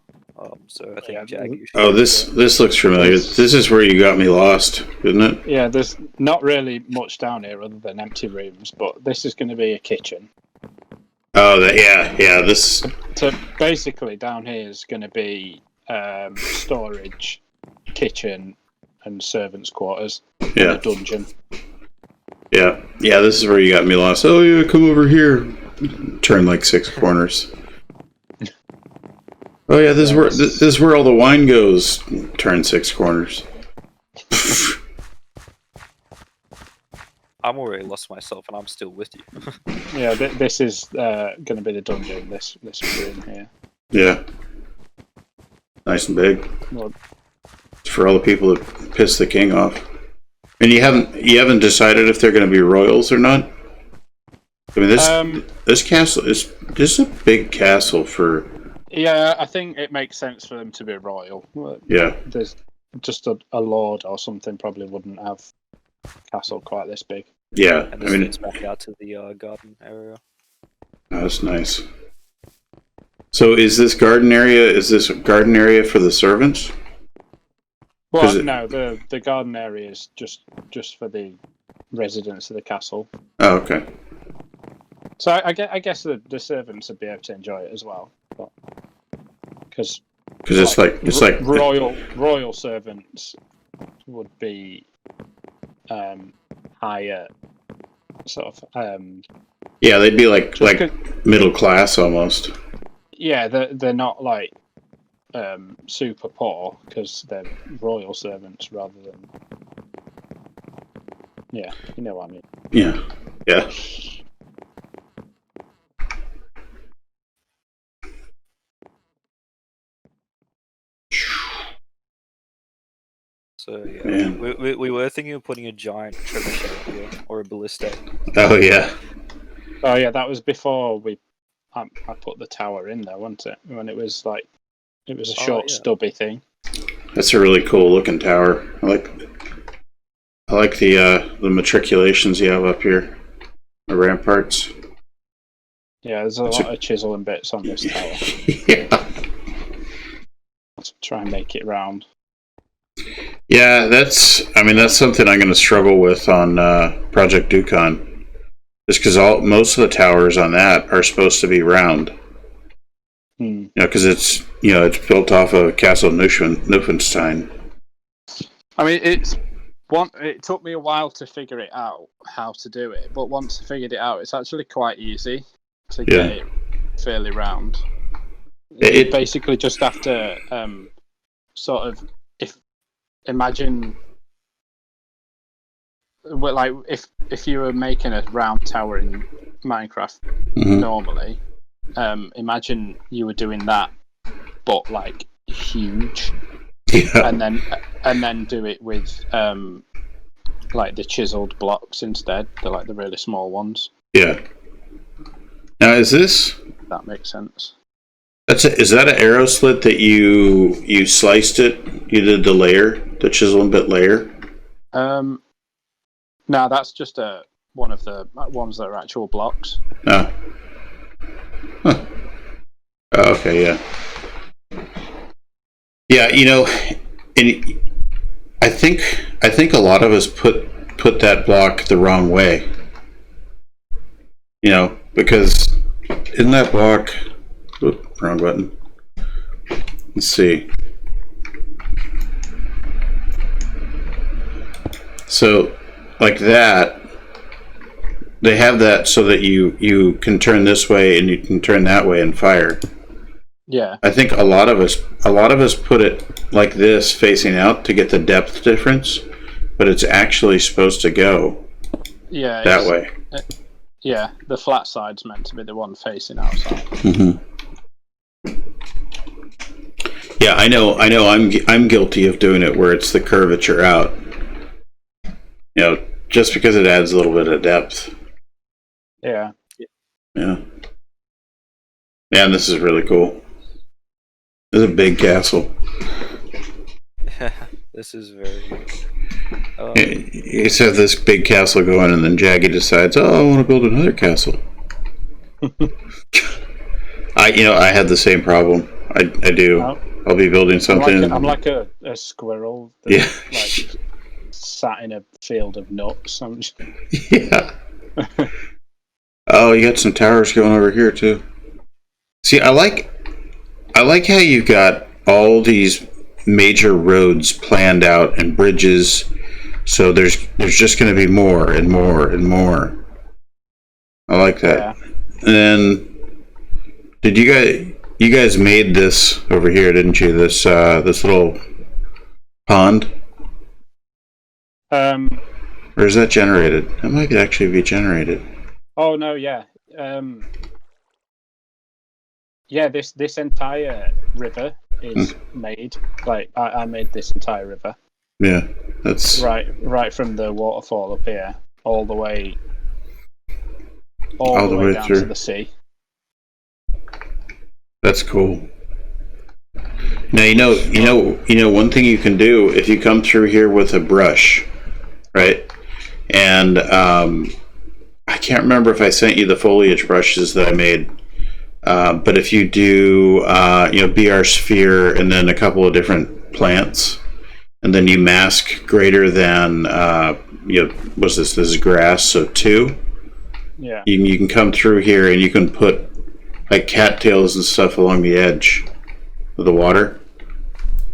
So I think Jaggy. Oh, this looks familiar. This is where you got me lost, isn't it? Yeah, there's not really much down here other than empty rooms, but this is going to be a kitchen. Oh, yeah. This. So basically, down here is going to be storage, kitchen, and servants' quarters. Yeah. And a dungeon. Yeah. This is where you got me lost. Oh yeah, come over here. Turn like 6 corners. Oh yeah, this is where all the wine goes. Turn 6 corners. I'm already lost myself, and I'm still with you. Yeah, this is going to be the dungeon. This room here. Yeah. Nice and big. Well, It's for all the people that piss the king off. And you haven't decided if they're going to be royals or not. I mean, this castle is a big castle for. Yeah, I think it makes sense for them to be royal. Yeah. There's just a lord or something probably wouldn't have a castle quite this big. Yeah, And this fits back out to the garden area. That's nice. So is this garden area a garden area for the servants? Well, no, the garden area is just for the residents of the castle. Oh, okay. So I guess the servants would be able to enjoy it as well, because it's like royal servants would be higher sort of. Yeah, they'd be like middle class almost. Yeah, they're not like super poor because they're royal servants rather than. Yeah, you know what I mean. Yeah. So yeah, we were thinking of putting a giant trebuchet here or a ballista. Oh yeah. Oh yeah, that was before I put the tower in there, wasn't it? When it was a short stubby thing. That's a really cool looking tower. I like the matriculations you have up here, the ramparts. Yeah, there's a lot of chisel and bits on this tower. Yeah. Let's try and make it round. Yeah, that's something I'm going to struggle with on Project Dukon. Just because most of the towers on that are supposed to be round. You know, because it's built off of Castle Neuschwanstein. I mean, it took me a while to figure it out how to do it, but once I figured it out, it's actually quite easy to get it fairly round. You basically just have to sort of imagine, like if you were making a round tower in Minecraft normally, imagine you were doing that, but like huge, and then do it with like the chiseled blocks instead, the really small ones. Yeah. Now is this? That makes sense. Is that an arrow slit that you sliced it? You did the chisel and bit layer? No, that's just one of the ones that are actual blocks. Oh. Huh. Oh, okay, yeah. Yeah, and I think a lot of us put that block the wrong way. Because in that block, wrong button. Let's see. So, like that, they have that so that you can turn this way and you can turn that way and fire. Yeah. I think a lot of us put it like this, facing out, to get the depth difference, but it's actually supposed to go that way. Yeah, the flat side's meant to be the one facing outside. Mm-hmm. Yeah, I know. I'm guilty of doing it where it's the curvature out. Just because it adds a little bit of depth. Yeah. Yeah. Man, this is really cool. This is a big castle. This is very good. You just have this big castle going, and then Jaggy decides, "Oh, I want to build another castle." I had the same problem. I do. Oh. I'll be building something. I'm like a squirrel. Yeah. Like sat in a field of nuts. Yeah. Oh, you got some towers going over here too. See, I like how you've got all these major roads planned out and bridges. So there's just going to be more and more and more. I like that. Yeah. And then, did you guys made this over here, didn't you? This little pond. Or is that generated? That might actually be generated. Oh no, yeah. Yeah, this entire river is made. Like I made this entire river. Yeah, that's right from the waterfall up here, all the way down through to the sea. That's cool. Now one thing you can do if you come through here with a brush, right? And I can't remember if I sent you the foliage brushes that I made. But if you do, BR sphere and then a couple of different plants, and then you mask greater than, what's this? This is grass, so 2. Yeah. You can come through here and you can put like cattails and stuff along the edge of the water,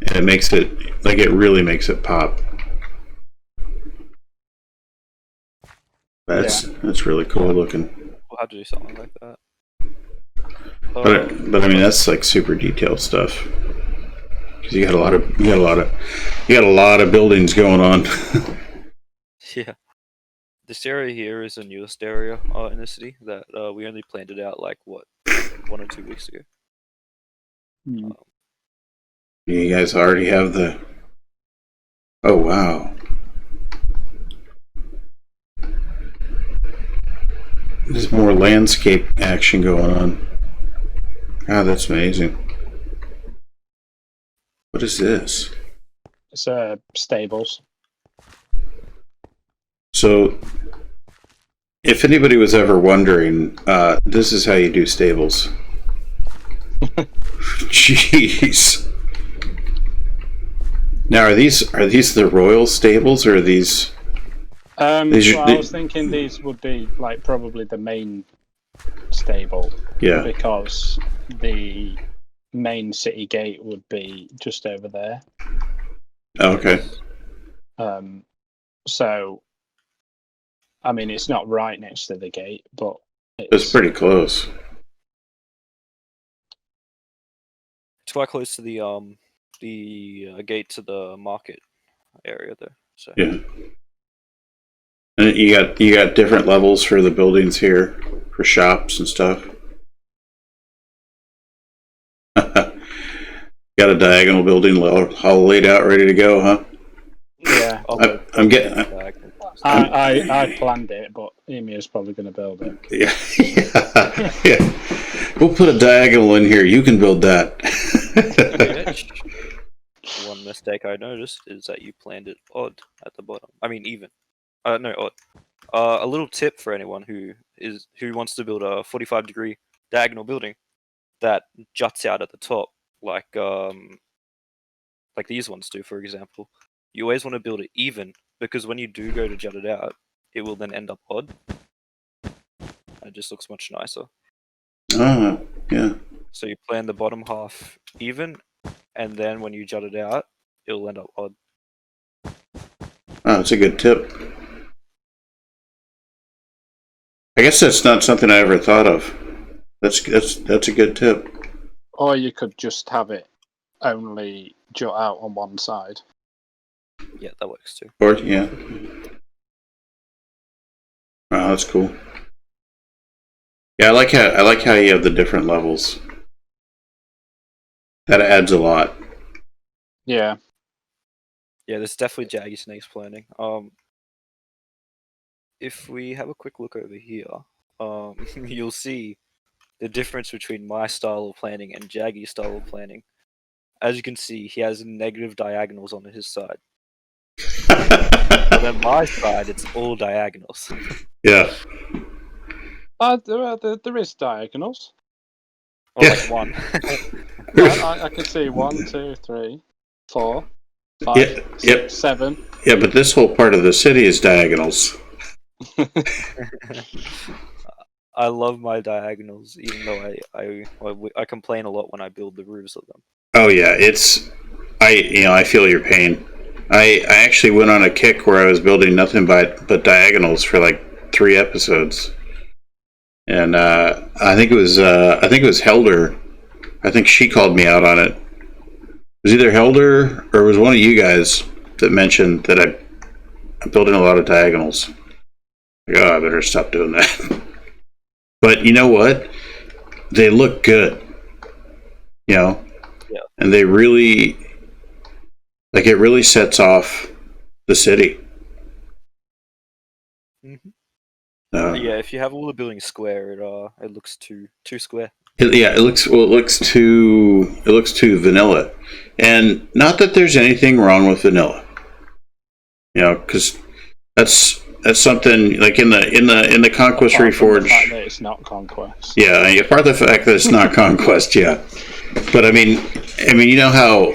and it really makes it pop. That's really cool looking. We'll have to do something like that. But I mean, that's like super detailed stuff. Because you got a lot of buildings going on. Yeah, this area here is the newest area in the city that we only planned it out like 1 or 2 weeks ago. You guys already have the. Oh wow! There's more landscape action going on. God, that's amazing. What is this? It's stables. So, if anybody was ever wondering, this is how you do stables. Jeez. Now, are these the royal stables, or are these? I was thinking these would be like probably the main stable. Yeah. Because the main city gate would be just over there. Okay. So, I mean, it's not right next to the gate, but it's pretty close. It's quite close to the gate to the market area there. So yeah. And you got different levels for the buildings here for shops and stuff. Got a diagonal building all laid out, ready to go, huh? Yeah. I'm getting. I planned it, but Emir's probably going to build it. Yeah. We'll put a diagonal in here. You can build that. One mistake I noticed is that you planned it odd at the bottom. I mean, even. No, odd. A little tip for anyone who wants to build a 45-degree diagonal building that juts out at the top, like like these ones do, for example, you always want to build it even, because when you do go to jut it out, it will then end up odd. It just looks much nicer. Ah, yeah. So you plan the bottom half even, and then when you jut it out, it'll end up odd. Oh, that's a good tip. I guess that's not something I ever thought of. That's a good tip. Or you could just have it only jut out on one side. Yeah, that works too. Or yeah. Oh, that's cool. Yeah, I like how you have the different levels. That adds a lot. Yeah. Yeah, there's definitely Jaggysnake's planning. If we have a quick look over here, you'll see the difference between my style of planning and Jaggy's style of planning. As you can see, he has negative diagonals on his side. But on my side, it's all diagonals. Yeah. There is diagonals. Or like one. I can see 1, 2, 3, 4, 5, Yeah, 6, 7. Yeah, but this whole part of the city is diagonals. I love my diagonals, even though I complain a lot when I build the roofs of them. Oh yeah, I feel your pain. I actually went on a kick where I was building nothing but diagonals for like 3 episodes, and I think it was Helder. I think she called me out on it. It was either Helder or it was one of you guys that mentioned that I'm building a lot of diagonals. Like, oh, I better stop doing that. But you know what? They look good. You know? Yeah. And they really, like, it really sets off the city. Mm-hmm. Yeah, if you have all the buildings square, it looks too square. it looks too vanilla. And not that there's anything wrong with vanilla. You know, because that's something like in the Conquest Reforged. The fact that it's not Conquest. Yeah, apart from the fact that it's not Conquest, yeah. But I mean, you know how,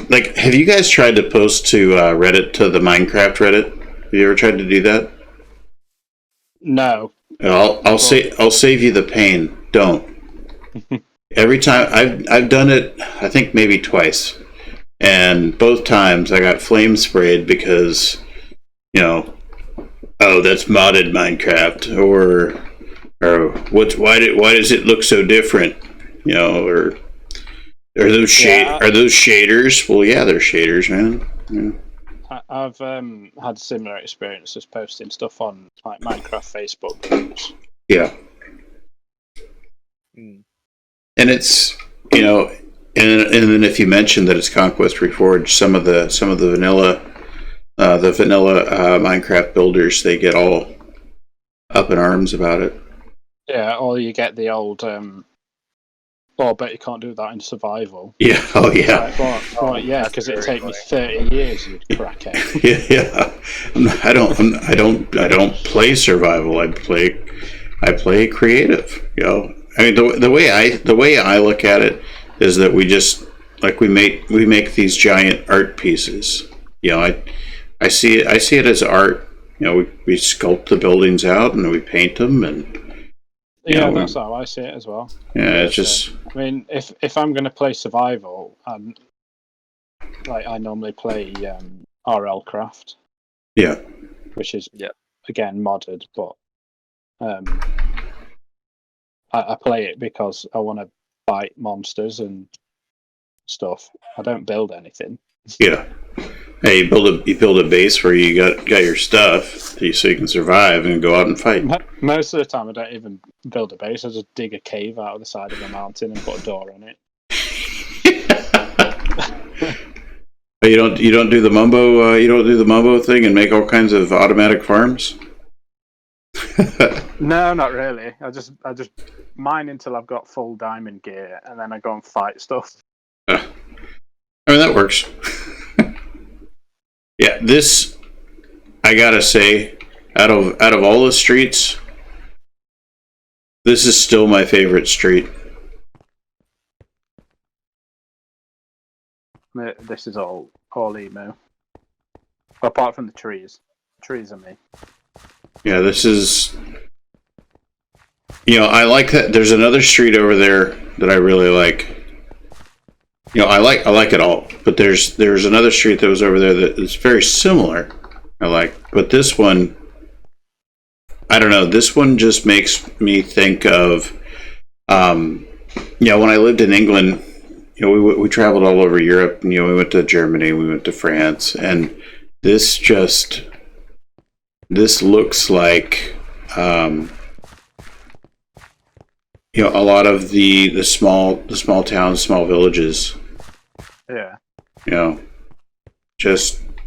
like, have you guys tried to post to Reddit, to the Minecraft Reddit? Have you ever tried to do that? No. I'll save you the pain. Don't. Every time I've done it, I think maybe twice, and both times I got flame sprayed because, you know, oh, that's modded Minecraft, or why does it look so different? You know, or are those shaders? Well, yeah, they're shaders, man. Yeah. I've had similar experiences posting stuff on like Minecraft Facebook groups. Yeah. Mm. And it's, you know, and then if you mention that it's Conquest Reforged, some of the vanilla Minecraft builders, they get all up in arms about it. Yeah, or you get the old I bet you can't do that in survival. Yeah. Oh yeah. Right, yeah, because it'd take me 30 years, you'd crackhead. Yeah. I don't play survival. I play creative. You know, I mean, the way I look at it is that we just, like, we make these giant art pieces. You know, I see it as art. You know, we sculpt the buildings out and we paint them, and yeah, that's how I see it as well. Yeah, it's just. I mean, if I'm going to play survival, like I normally play RL Craft. Yeah. Which is again modded, but I play it because I want to fight monsters and stuff. I don't build anything. Yeah. Hey, you build a base where you got your stuff, so you can survive and go out and fight. Most of the time, I don't even build a base. I just dig a cave out of the side of a mountain and put a door on it. But you don't do the mumbo thing and make all kinds of automatic farms. No, not really. I just mine until I've got full diamond gear, and then I go and fight stuff. I mean, that works. Yeah, this, I gotta say, out of all the streets, this is still my favorite street. This is all emu. Apart from the trees. Trees are me. Yeah, this is. I like that. There's another street over there that I really like. I like it all, but there's another street that was over there that is very similar. I like, but this one, I don't know. This one just makes me think of, when I lived in England, we traveled all over Europe. We went to Germany, we went to France, and this looks like, a lot of the small towns, small villages. Yeah.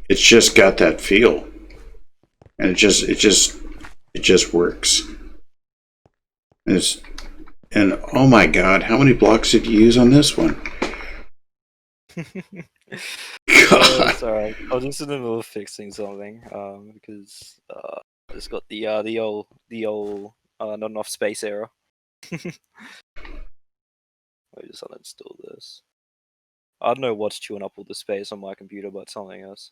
It's just got that feel, and it just works. And oh my God, how many blocks did you use on this one? God. Sorry, I was just in the middle of fixing something because I just got the old not enough space error. Let me just uninstall this. I don't know what's chewing up all the space on my computer, but something else.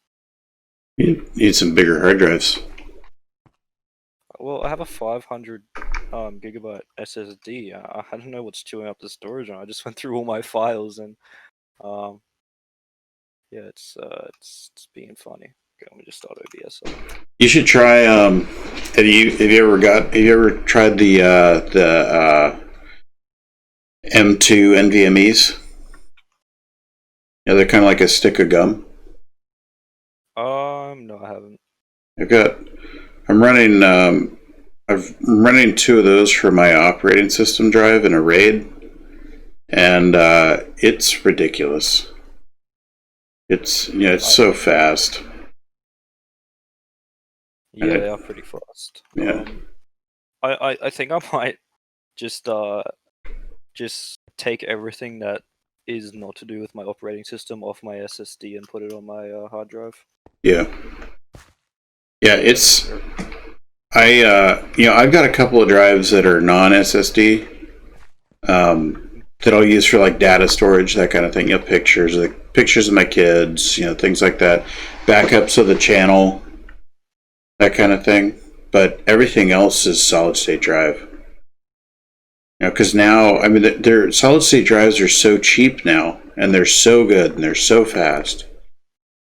You need some bigger hard drives. Well, I have a 500 gigabyte SSD. I don't know what's chewing up the storage, and I just went through all my files, and yeah, it's being funny. Okay, let me just start OBS up. You should try. Have you ever tried the M2 NVMEs? Yeah, they're kind of like a stick of gum. No, I haven't. I'm running two of those for my operating system drive in a RAID, and it's ridiculous. It's so fast. Yeah, they are pretty fast. Yeah. I think I might just take everything that is not to do with my operating system off my SSD and put it on my hard drive. Yeah. Yeah, I've got a couple of drives that are non-SSD that I'll use for like data storage, that kind of thing. Pictures of my kids, things like that. Backups of the channel, that kind of thing. But everything else is solid state drive. Because now, their solid state drives are so cheap now, and they're so good and they're so fast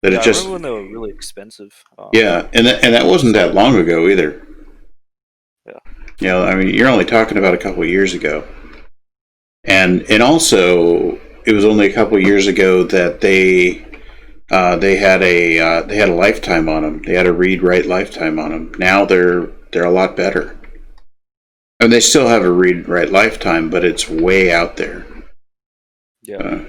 that I remember when they were really expensive. Yeah, and that wasn't that long ago either. Yeah. You're only talking about a couple of years ago, and also it was only a couple of years ago that they had a lifetime on them. They had a read-write lifetime on them. Now they're a lot better. And they still have a read-write lifetime, but it's way out there. Yeah.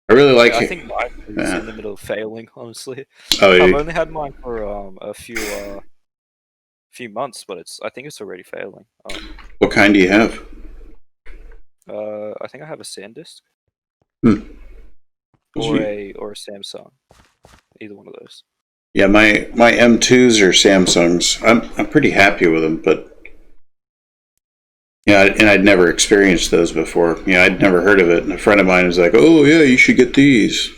I really like it. I think mine is in the middle of failing, honestly. Oh, yeah. I've only had mine for a few months, but I think it's already failing. What kind do you have? I think I have a SanDisk. Or a Samsung. Either one of those. Yeah, my M2s are Samsungs. I'm pretty happy with them, but and I'd never experienced those before. I'd never heard of it, and a friend of mine was like, "Oh yeah, you should get these."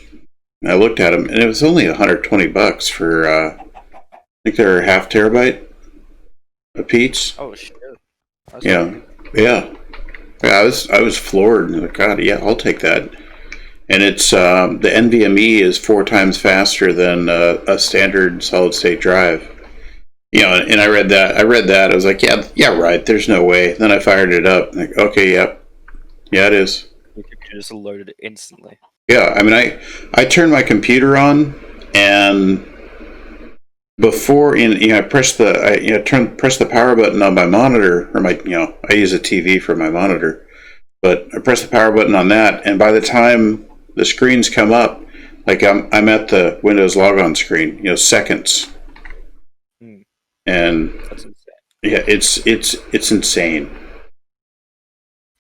And I looked at them, and it was only $120 for I think they're half terabyte a piece. Oh shit! Yeah. I was floored. Like, God, yeah, I'll take that. And it's the NVMe is 4 times faster than a standard solid state drive. And I read that. I was like, yeah, right. There's no way. Then I fired it up. Like, okay, yep, yeah, it is. The computer just loaded it instantly. Yeah, I turned my computer on, and before I press the power button on my monitor, or I use a TV for my monitor, but I press the power button on that, and by the time the screens come up, like I'm at the Windows logon screen, seconds. And that's insane. Yeah, it's insane.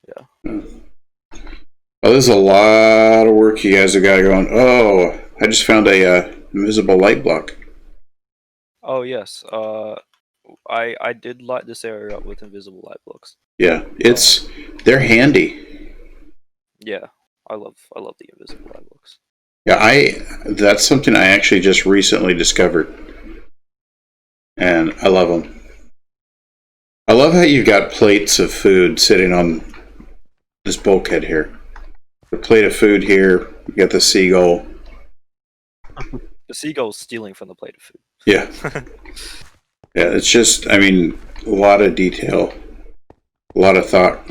Yeah. Oh, there's a lot of work you guys have got going. Oh, I just found a invisible light block. Oh yes. I did light this area up with invisible light blocks. Yeah, they're handy. Yeah, I love the invisible light blocks. Yeah, that's something I actually just recently discovered, and I love them. I love how you've got plates of food sitting on this bulkhead here. The plate of food here. You got the seagull. The seagull's stealing from the plate of food. Yeah, yeah. It's just, I mean, a lot of detail, a lot of thought.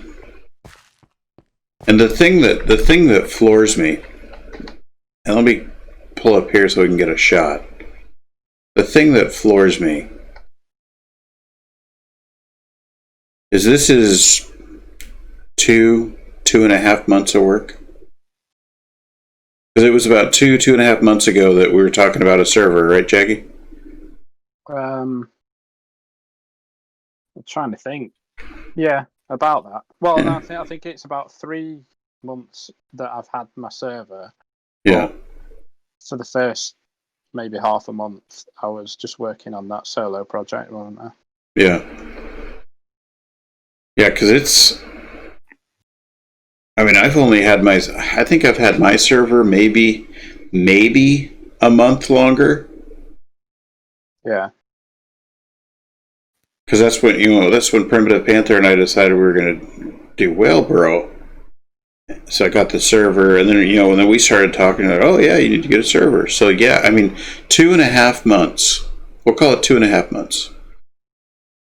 And the thing that floors me, and let me pull up here so we can get a shot. The thing that floors me is this is 2.5 months of work. Because it was about 2.5 months ago that we were talking about a server, right, Jaggy? I'm trying to think. Yeah, about that. Well, Yeah. I think it's about 3 months that I've had my server. Yeah. For the first maybe half a month, I was just working on that solo project, wasn't I? Yeah. Yeah, because it's... I mean, I've only had I think I've had my server maybe a month longer. Yeah. Because that's when Primitive Panther and I decided we were going to do Whaleboro. So I got the server, and then and then we started talking about, oh yeah, you need to get a server. So yeah, I mean, 2.5 months. We'll call it 2.5 months.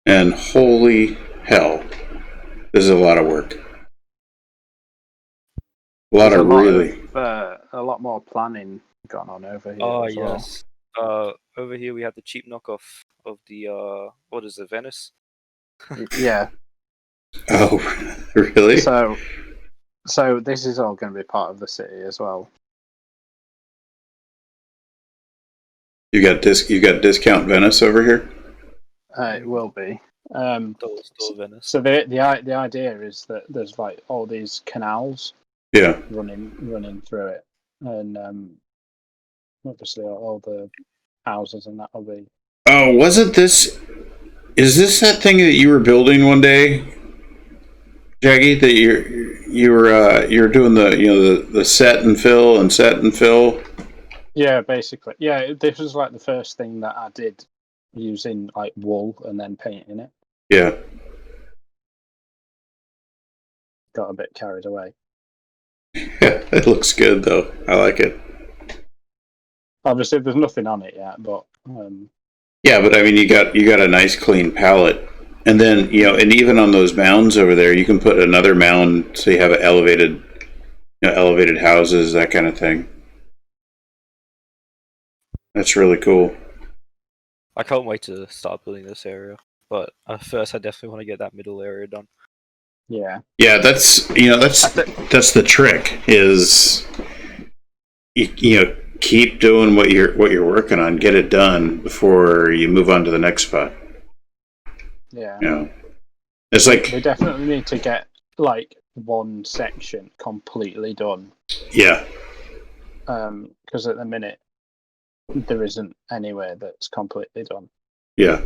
And holy hell, this is a lot of work. A lot more planning going on over here. Oh as well. yes. Over here we have the cheap knockoff of the what is it, Venice? Yeah. Oh, really? So this is all going to be part of the city as well. You got discount Venice over here? It will be. Still Venice. So the idea is that there's like all these canals. Yeah. Running through it, and obviously all the houses and that will be. Oh, wasn't this? Is this that thing that you were building one day, Jaggy? That you were doing the set and fill. Yeah, basically. Yeah, this was like the first thing that I did using like wool and then painting it. Yeah. Got a bit carried away. It looks good though. I like it. Obviously, there's nothing on it yet, but. Yeah, but I mean, you got a nice clean palette, and then and even on those mounds over there, you can put another mound so you have elevated houses, that kind of thing. That's really cool. I can't wait to start building this area, but first I definitely want to get that middle area done. Yeah. Yeah, that's the trick is keep doing what you're working on, get it done before you move on to the next spot. Yeah. It's like we definitely need to get like one section completely done. Yeah. Because at the minute there isn't anywhere that's completely done. Yeah.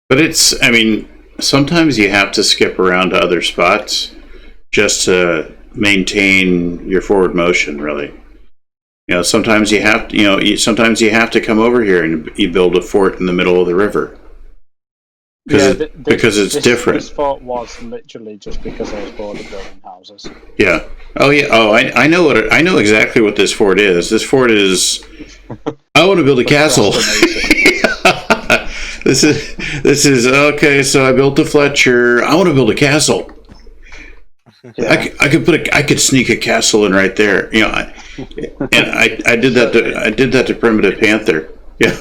But I mean, sometimes you have to skip around to other spots just to maintain your forward motion, really. Sometimes you have to come over here and you build a fort in the middle of the river. Because it's different. This fort was literally just because I was bored of building houses. Yeah. Oh yeah. Oh, I know exactly what this fort is. This fort is. I want to build a castle. This is okay. So I built a Fletcher. I want to build a castle. Yeah. I could sneak a castle in right there. I did that to Primitive Panther. Yeah.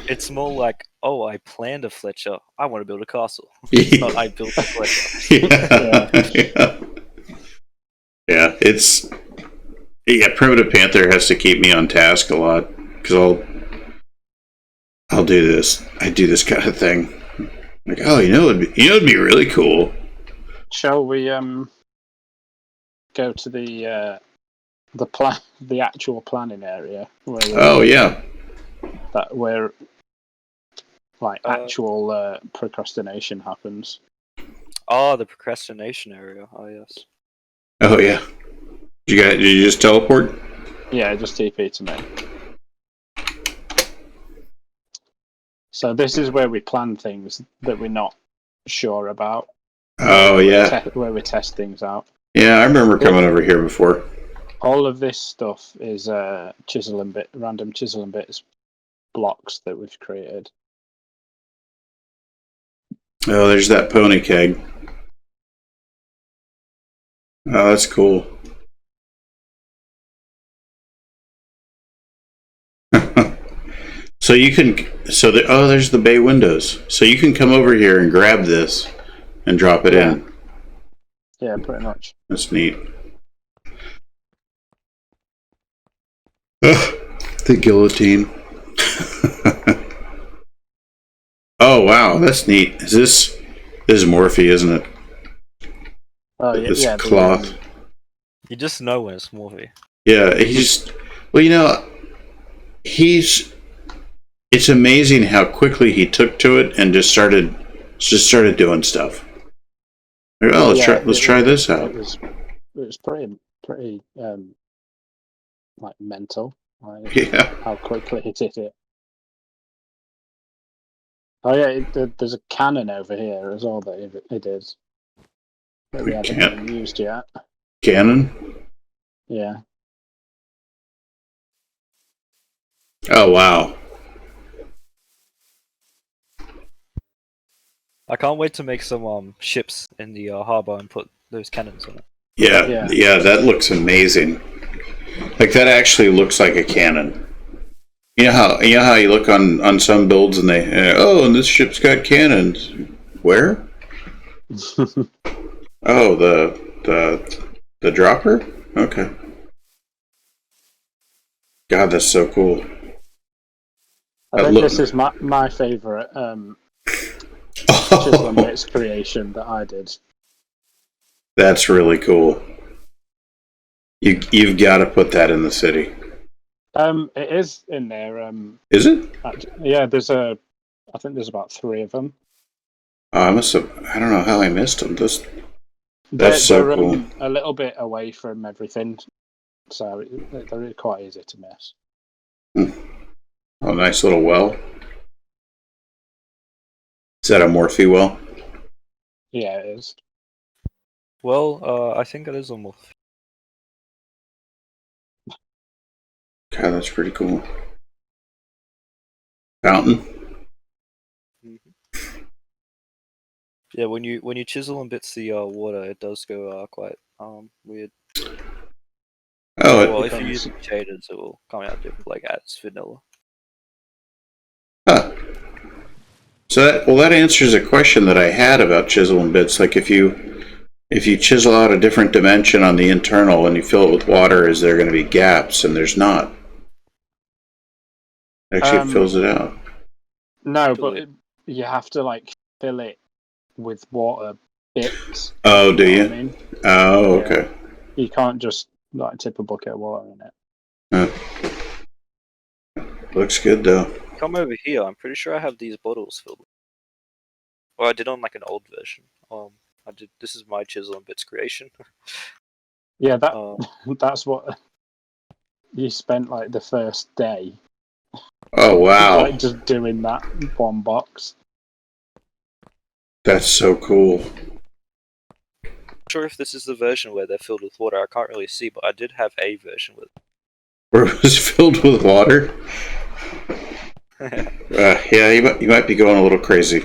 It's more like, oh, I planned a Fletcher. I want to build a castle. It's not I built a Fletcher. Yeah. Primitive Panther has to keep me on task a lot because I'll do this. I do this kind of thing. Like, oh, it'd be really cool. Shall we go to the actual planning area? Yeah. That where actual procrastination happens. Oh, the procrastination area. Oh yes. Oh yeah. Did you just teleport? Yeah, just TP to me. So this is where we plan things that we're not sure about. Oh yeah, Where we test things out. yeah. I remember coming over here before. All of this stuff is random chisel and bits blocks that we've created. Oh, there's that pony keg. Oh, that's cool. So you can, there's the bay windows. So you can come over here and grab this and drop it in. Yeah, pretty much. That's neat. Ugh, the guillotine. Oh wow, that's neat. This is Morphe, isn't it? Oh yeah, This yeah. cloth. You just know when it's Morphe. Yeah, he's. Well, you know, he's. It's amazing how quickly he took to it and just started doing stuff. Like, oh, let's try this out. It was pretty like mental. Like, Yeah. how quickly he did it. Oh yeah, there's a cannon over here as well that it is. That we haven't even used yet. Cannon? Yeah. Oh wow. I can't wait to make some ships in the harbor and put those cannons on it. Yeah, that looks amazing. Like that actually looks like a cannon. You know how you look on some builds and they and this ship's got cannons. Where? Oh, the dropper? Okay. God, that's so cool. I think this is my favourite Chisel and Bits creation that I did. That's really cool. You've got to put that in the city. It is in there. Is it? Yeah, I think there's about 3 of them. I must have. I don't know how I missed them. That's so cool. A little bit away from everything, so they're quite easy to miss. Oh, nice little well. Is that a Morphe well? Yeah, it is. Well, I think it is a Morphe. God, that's pretty cool. Fountain. Mm-hmm. Yeah, when you chisel and bits the water, it does go quite weird. Oh, well, if you use shaders, it will come out different, like as vanilla. Huh. So that answers a question that I had about chisel and bits. Like if you chisel out a different dimension on the internal and you fill it with water, is there going to be gaps? And there's not. Actually, it fills it out. No, but you have to like fill it with water bits. Oh, do you? I mean? Oh, okay. Yeah. You can't just like tip a bucket of water in it. Looks good though. Come over here. I'm pretty sure I have these bottles filled. Well, I did on like an old version. I did. This is my chisel and bits creation. Yeah, that's what you spent like the first day. Oh wow! Like just doing that one box. That's so cool. I'm not sure if this is the version where they're filled with water. I can't really see, but I did have a version with it. Where it was filled with water? Yeah, you might be going a little crazy.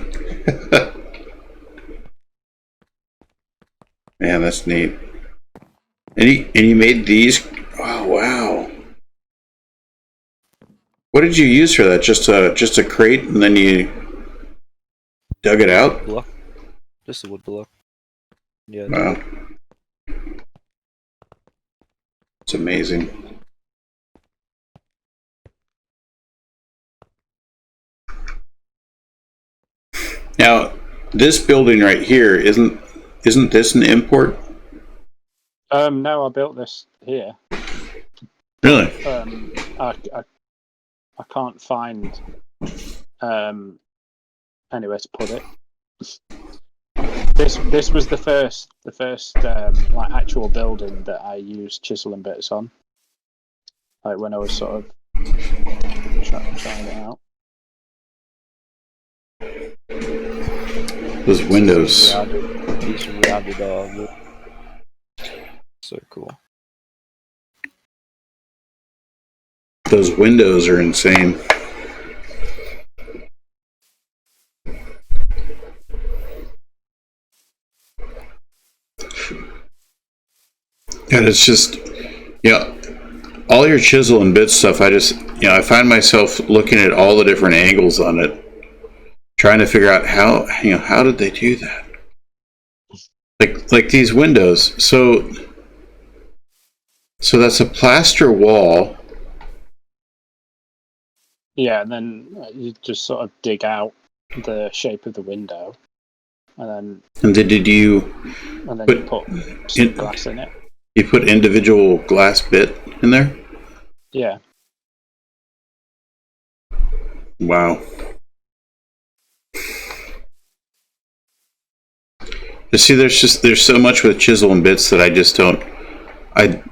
Man, that's neat. And you made these? Oh wow! What did you use for that? Just a crate, and then you dug it out? Block. Just a wood block. Yeah. Wow. It's amazing. Now, this building right here isn't this an import? No, I built this here. Really? I can't find anywhere to put it. This was the first like actual building that I used chisel and bits on. Like when I was sort of trying it out. Those windows. These rounded off. So cool. Those windows are insane. And it's just, all your chisel and bit stuff, I find myself looking at all the different angles on it, trying to figure out how did they do that? Like these windows. So that's a plaster wall. Yeah, and then you just sort of dig out the shape of the window, and then you put some glass in it. You put individual glass bit in there? Yeah. Wow. You see, there's so much with chisel and bits that I just don't. I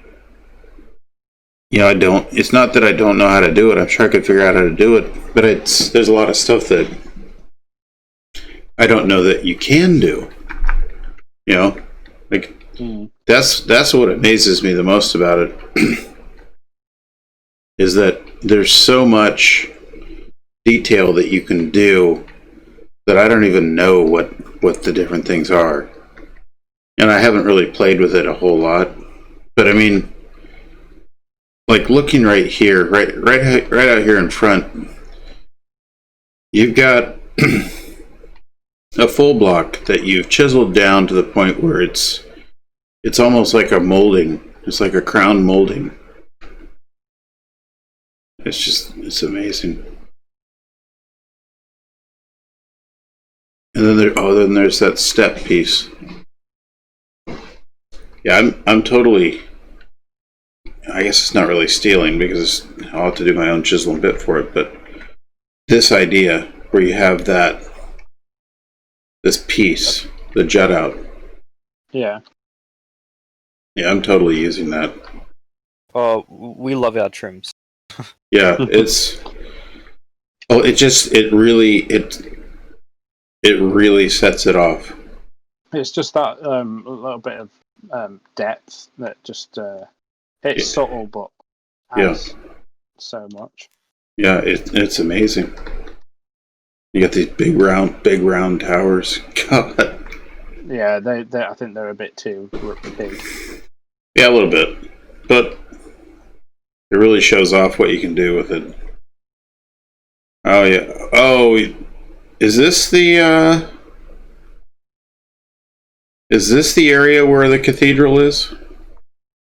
don't. It's not that I don't know how to do it. I'm sure I could figure out how to do it, but there's a lot of stuff that I don't know that you can do. That's what amazes me the most about it. Is that there's so much detail that you can do that I don't even know what the different things are. And I haven't really played with it a whole lot. But I mean, like looking right here, right out here in front, you've got a full block that you've chiseled down to the point where it's almost like a molding. It's like a crown molding. It's amazing. And then there's that step piece. Yeah, I'm totally. I guess it's not really stealing because I'll have to do my own chisel and bit for it. But this idea where you have this piece, the jut out. Yeah. Yeah, I'm totally using that. We love our trims. Yeah, it really sets it off. It's just that a little bit of depth that just it's subtle, but adds so much. Yeah, it's amazing. You got these big round towers. God. Yeah, they I think they're a bit too big. Yeah, a little bit, but it really shows off what you can do with it. Oh yeah. Oh, is this the area where the cathedral is?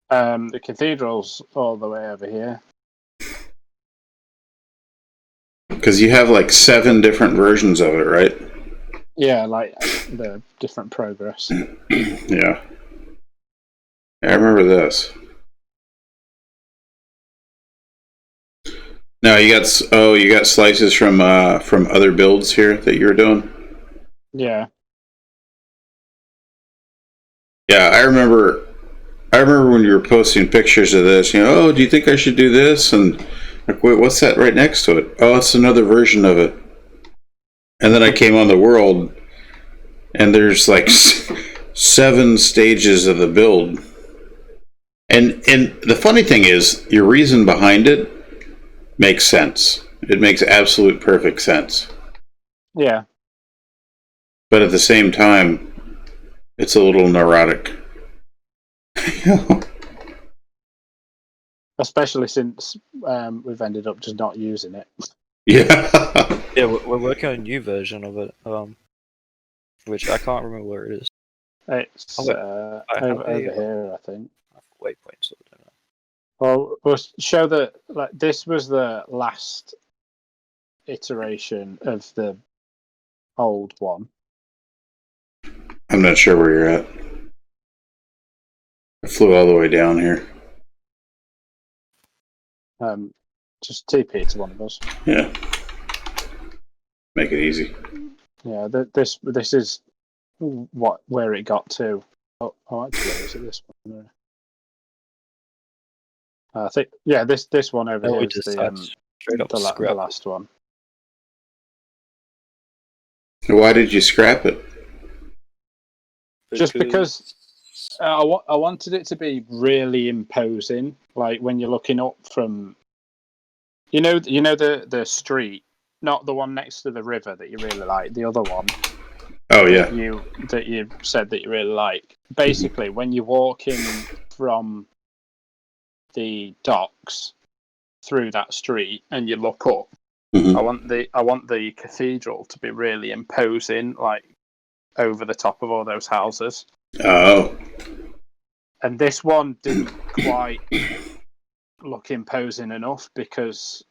The cathedral's all the way over here. Because you have like 7 different versions of it, right? Yeah, like the different progress. Yeah. I remember this. Now you got slices from other builds here that you were doing? Yeah. Yeah, I remember when you were posting pictures of this, do you think I should do this? And like, wait, what's that right next to it? Oh, it's another version of it. And then I came on the world, and there's like 7 stages of the build. And the funny thing is, your reason behind it makes sense. It makes absolute perfect sense. Yeah. But at the same time, it's a little neurotic. Especially since we've ended up just not using it. Yeah. Yeah, we're working on a new version of it, which I can't remember where it is. It's over here, I think. Waypoints. I don't know. Well, we'll show that this was the last iteration of the old one. I'm not sure where you're at. I flew all the way down here. Just TP to one of us. Yeah. Make it easy. Yeah, this is where it got to. Oh, actually, is it this one? I think this one over here we is just the straight up the scrap. last one. Why did you scrap it? Just because I wanted it to be really imposing. Like when you're looking up from, the street, not the one next to the river that you really like, the other one. Oh yeah. That you said that you really like. Basically, when you're walking from the docks through that street and you look up, Mm-hmm. I want the cathedral to be really imposing, like over the top of all those houses. Oh. And this one didn't quite look imposing enough because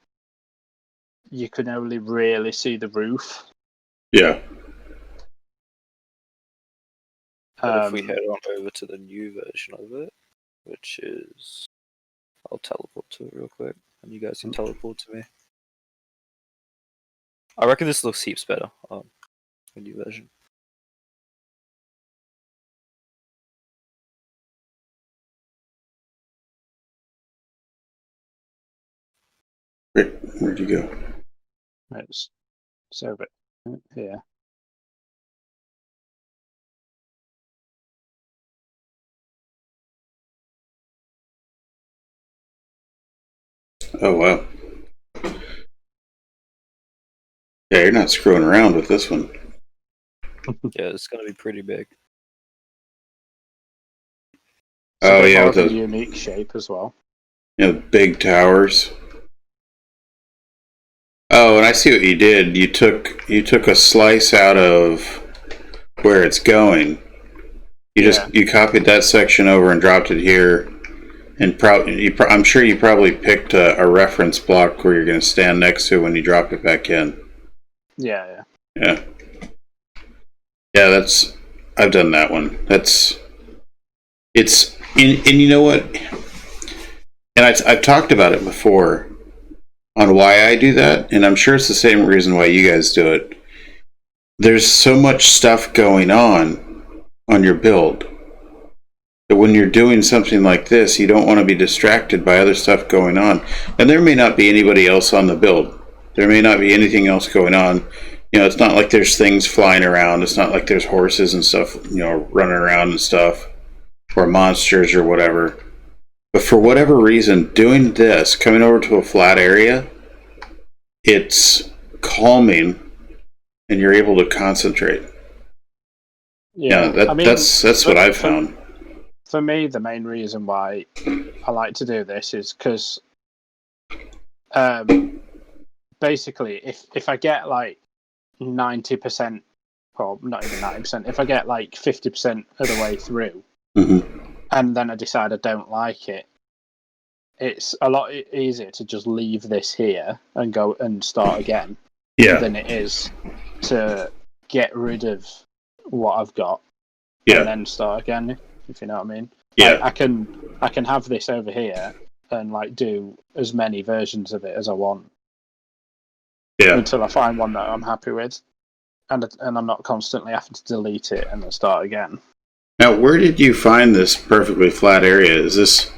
you can only really see the roof. Yeah. But if we head on over to the new version of it, which is, I'll teleport to it real quick, and you guys can teleport to me. I reckon this looks heaps better on the new version. Where'd you go? It's over here. Oh wow. Yeah, you're not screwing around with this one. Yeah, it's gonna be pretty big. It's Oh a bit yeah, more with of a the unique shape as well. big towers. Oh, and I see what you did. You took a slice out of where it's going. You copied that section over and dropped it here, and I'm sure you probably picked a reference block where you're going to stand next to when you drop it back in. Yeah. Yeah. I've done that one. And you know what? And I've talked about it before on why I do that, and I'm sure it's the same reason why you guys do it. There's so much stuff going on your build that when you're doing something like this, you don't want to be distracted by other stuff going on. And there may not be anybody else on the build. There may not be anything else going on. It's not like there's things flying around. It's not like there's horses and stuff, running around and stuff, or monsters or whatever. But for whatever reason, doing this, coming over to a flat area, it's calming, and you're able to concentrate. Yeah, that's what I've found. For me, the main reason why I like to do this is because, basically, if I get like 90%, or not even 90%, if I get like 50% of the way through, and then I decide I don't like it, it's a lot easier to just leave this here and go and start again than it is to get rid of what I've got and then start again, if you know what I mean. Yeah. I can have this over here and like do as many versions of it as I want. Yeah. Until I find one that I'm happy with. And I'm not constantly having to delete it and then start again. Now, where did you find this perfectly flat area? Is this?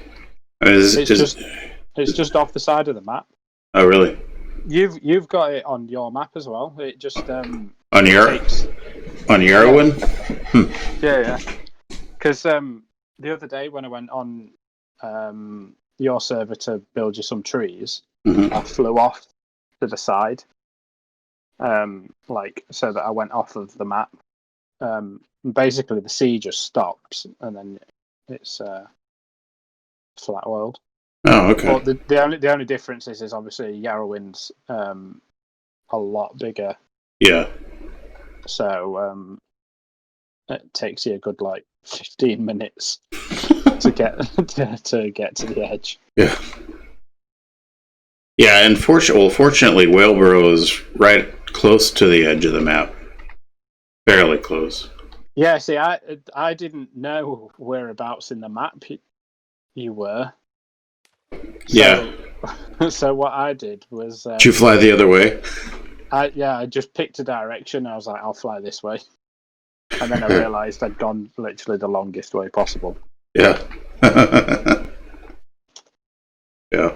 It's just off the side of the map. Oh, really? You've got it on your map as well. It just on your one. Yeah. Because the other day when I went on your server to build you some trees, I flew off to the side, so that I went off of the map. Basically, the sea just stops, and then it's flat world. Oh, okay. But the only difference is obviously Yarrowind's a lot bigger. Yeah. So it takes you a good 15 minutes to get to the edge. Yeah. Yeah, and fortunately, Whaleboro is right close to the edge of the map. Fairly close. Yeah, see, I didn't know whereabouts in the map you were. Yeah. So what I did was... Did you fly the other way? I just picked a direction. I was like, I'll fly this way. And then I realised I'd gone literally the longest way possible. Yeah. Yeah.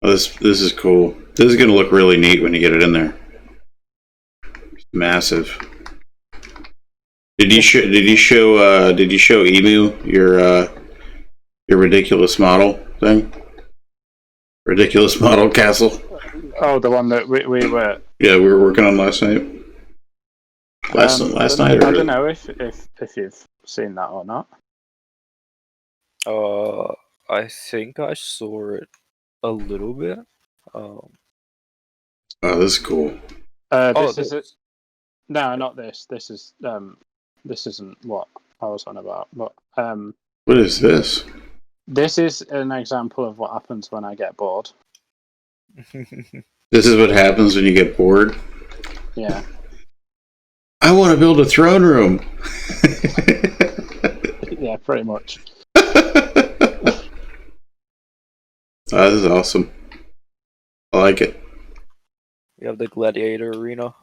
Oh, this is cool. This is going to look really neat when you get it in there. It's massive. Did you show Emu your ridiculous model thing? Ridiculous model castle? Oh, the one that we were. Yeah, we were working on last night. Last night, or I don't know if you've seen that or not. I think I saw it a little bit. Oh, this is cool. This is it. No, not this. This is this isn't what I was on about. But what is this? this is an example of what happens when I get bored. This is what happens when you get bored. Yeah. I want to build a throne room. Yeah, pretty much. Oh, this is awesome. I like it. We have the Gladiator Arena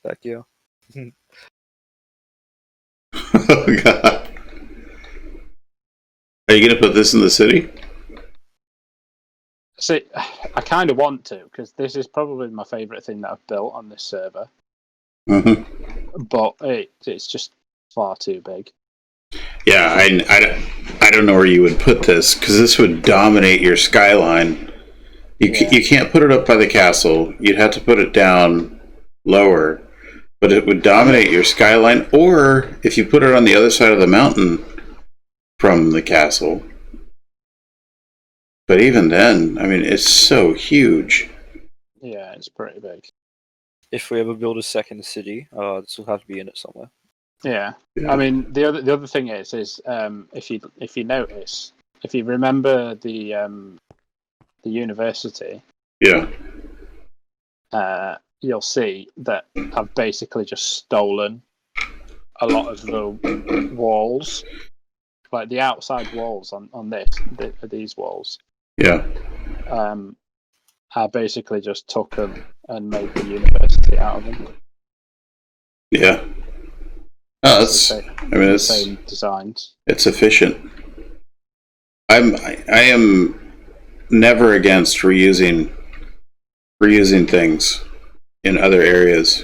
back here. Oh god. Are you gonna put this in the city? See, I kind of want to, because this is probably my favourite thing that I've built on this server. Mm-hmm. But it's just far too big. Yeah, I don't know where you would put this, because this would dominate your skyline. You can't put it up by the castle. You'd have to put it down lower, but it would dominate your skyline. Or if you put it on the other side of the mountain from the castle. But even then, I mean, it's so huge. Yeah, it's pretty big. If we ever build a second city, this will have to be in it somewhere. Yeah. Yeah. I mean, the other thing is if you notice, if you remember the university, Yeah. you'll see that I've basically just stolen a lot of the walls, like the outside walls on these walls. Yeah. I basically just took them and made the university out of them. Yeah. Oh, it's the same designs. It's efficient. I am never against reusing things in other areas,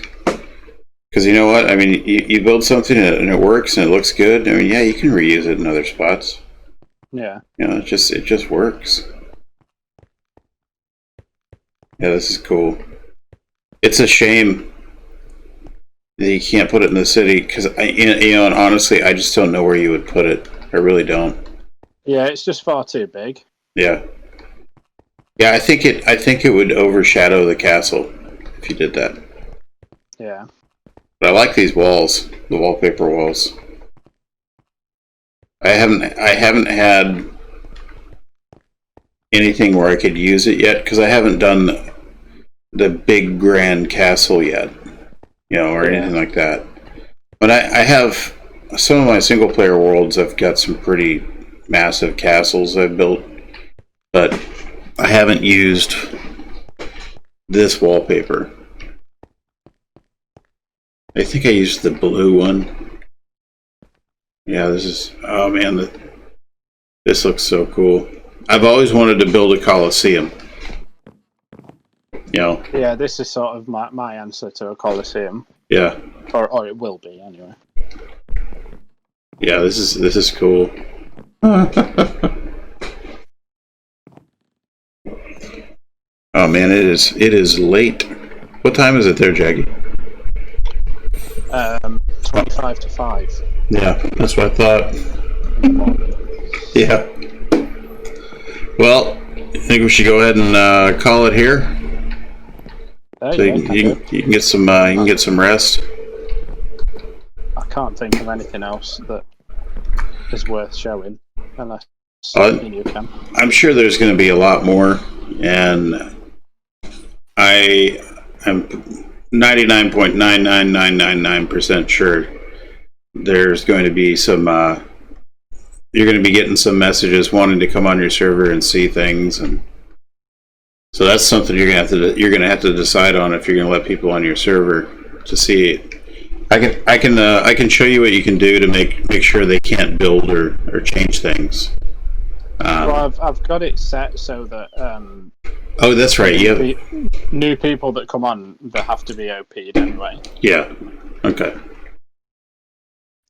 because you know what? I mean, you build something and it works and it looks good. I mean, yeah, you can reuse it in other spots. Yeah. You know, it just works. Yeah, this is cool. It's a shame that you can't put it in the city, because and honestly, I just don't know where you would put it. I really don't. Yeah, it's just far too big. Yeah. Yeah, I think it would overshadow the castle if you did that. Yeah. But I like these walls, the wallpaper walls. I haven't had anything where I could use it yet, because I haven't done the big grand castle yet, you know, or anything like that. But I have some of my single player worlds. I've got some pretty massive castles I've built, but I haven't used this wallpaper. I think I used the blue one. Yeah, this is, oh man, this looks so cool. I've always wanted to build a Colosseum. You know? Yeah, this is sort of my answer to a Colosseum. Yeah. Or it will be, anyway. Yeah, this is cool. Oh man, it is late. What time is it there, Jaggy? 25 to 5. Yeah, that's what I thought. Yeah. Well, I think we should go ahead and call it here. So you can get some rest. I can't think of anything else that is worth showing, unless you can. I'm sure there's going to be a lot more, and I am 99.99999% sure there's going to be some. You're going to be getting some messages wanting to come on your server and see things, and so that's something you're going to have to decide on if you're going to let people on your server to see it. I can show you what you can do to make sure they can't build or change things. Well, I've got it set so that Oh, that's right. You have... new people that come on, they have to be OP'd anyway. Yeah. Okay.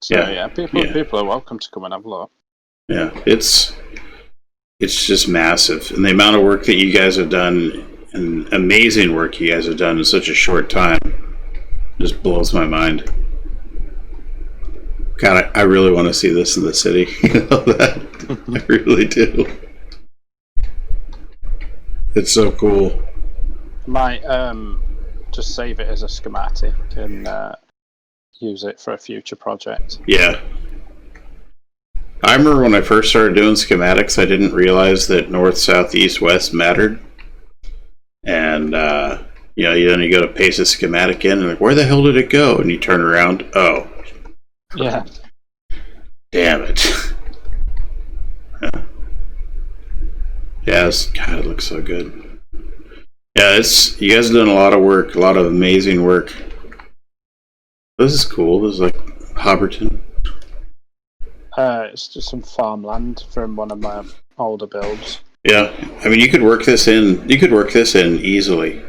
So yeah, people are welcome to come and have a look. Yeah, it's just massive, and the amount of work that you guys have done, and amazing work you guys have done in such a short time, just blows my mind. God, I really want to see this in the city. You know that? I really do. It's so cool. Might just save it as a schematic and use it for a future project. Yeah. I remember when I first started doing schematics, I didn't realize that north, south, east, west mattered. And, you know, then you go to paste a schematic in, and like, where the hell did it go? And you turn around, oh. Yeah. Damn it. Yeah, God, it looks so good. Yeah, you guys have done a lot of work, a lot of amazing work. This is cool. This is like Hobbiton. It's just some farmland from one of my older builds. Yeah, I mean, you could work this in. You could work this in easily.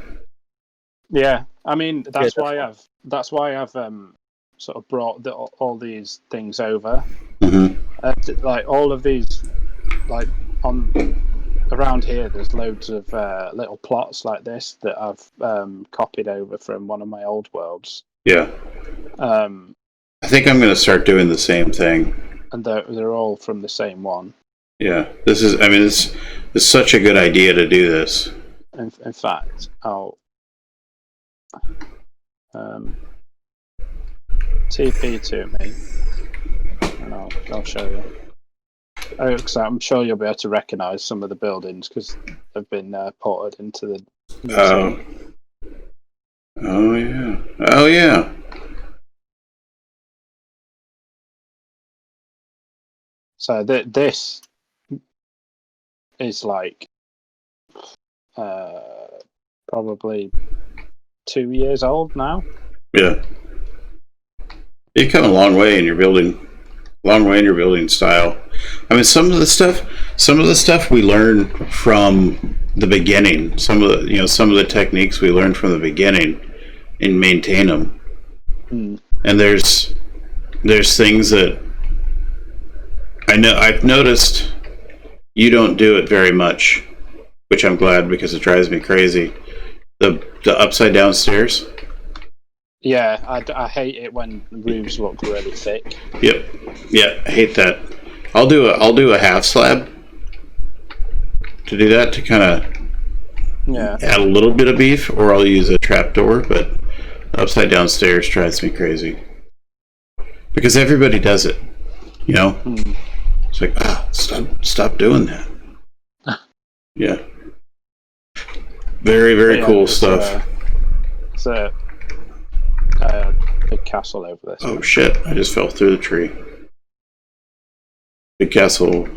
Yeah, I mean that's why I've sort of brought all these things over. Mm-hmm. Like all of these, like around here, there's loads of little plots like this that I've copied over from one of my old worlds. Yeah. I think I'm going to start doing the same thing. And they're all from the same one. Yeah, this is. I mean, it's such a good idea to do this. In fact, I'll TP to me, and I'll show you. Because I'm sure you'll be able to recognise some of the buildings because they've been ported into the museum. Oh yeah. Oh yeah. So this is like probably 2 years old now. Yeah. You've come a long way in your building. Style. I mean, some of the stuff we learn from the beginning. Some of the techniques we learned from the beginning, and maintain them. Mm. And there's things that I've noticed you don't do it very much, which I'm glad because it drives me crazy. The upside down stairs. Yeah, I hate it when rooms look really thick. Yep. Yeah, I hate that. I'll do a half slab to do that, to kind of add a little bit of beef, or I'll use a trapdoor, but upside down stairs drives me crazy. Because everybody does it. You know? Mm. It's like, stop doing that. Yeah. Very, very cool stuff. It's a big castle over this. Oh shit, I just fell through the tree. Big castle.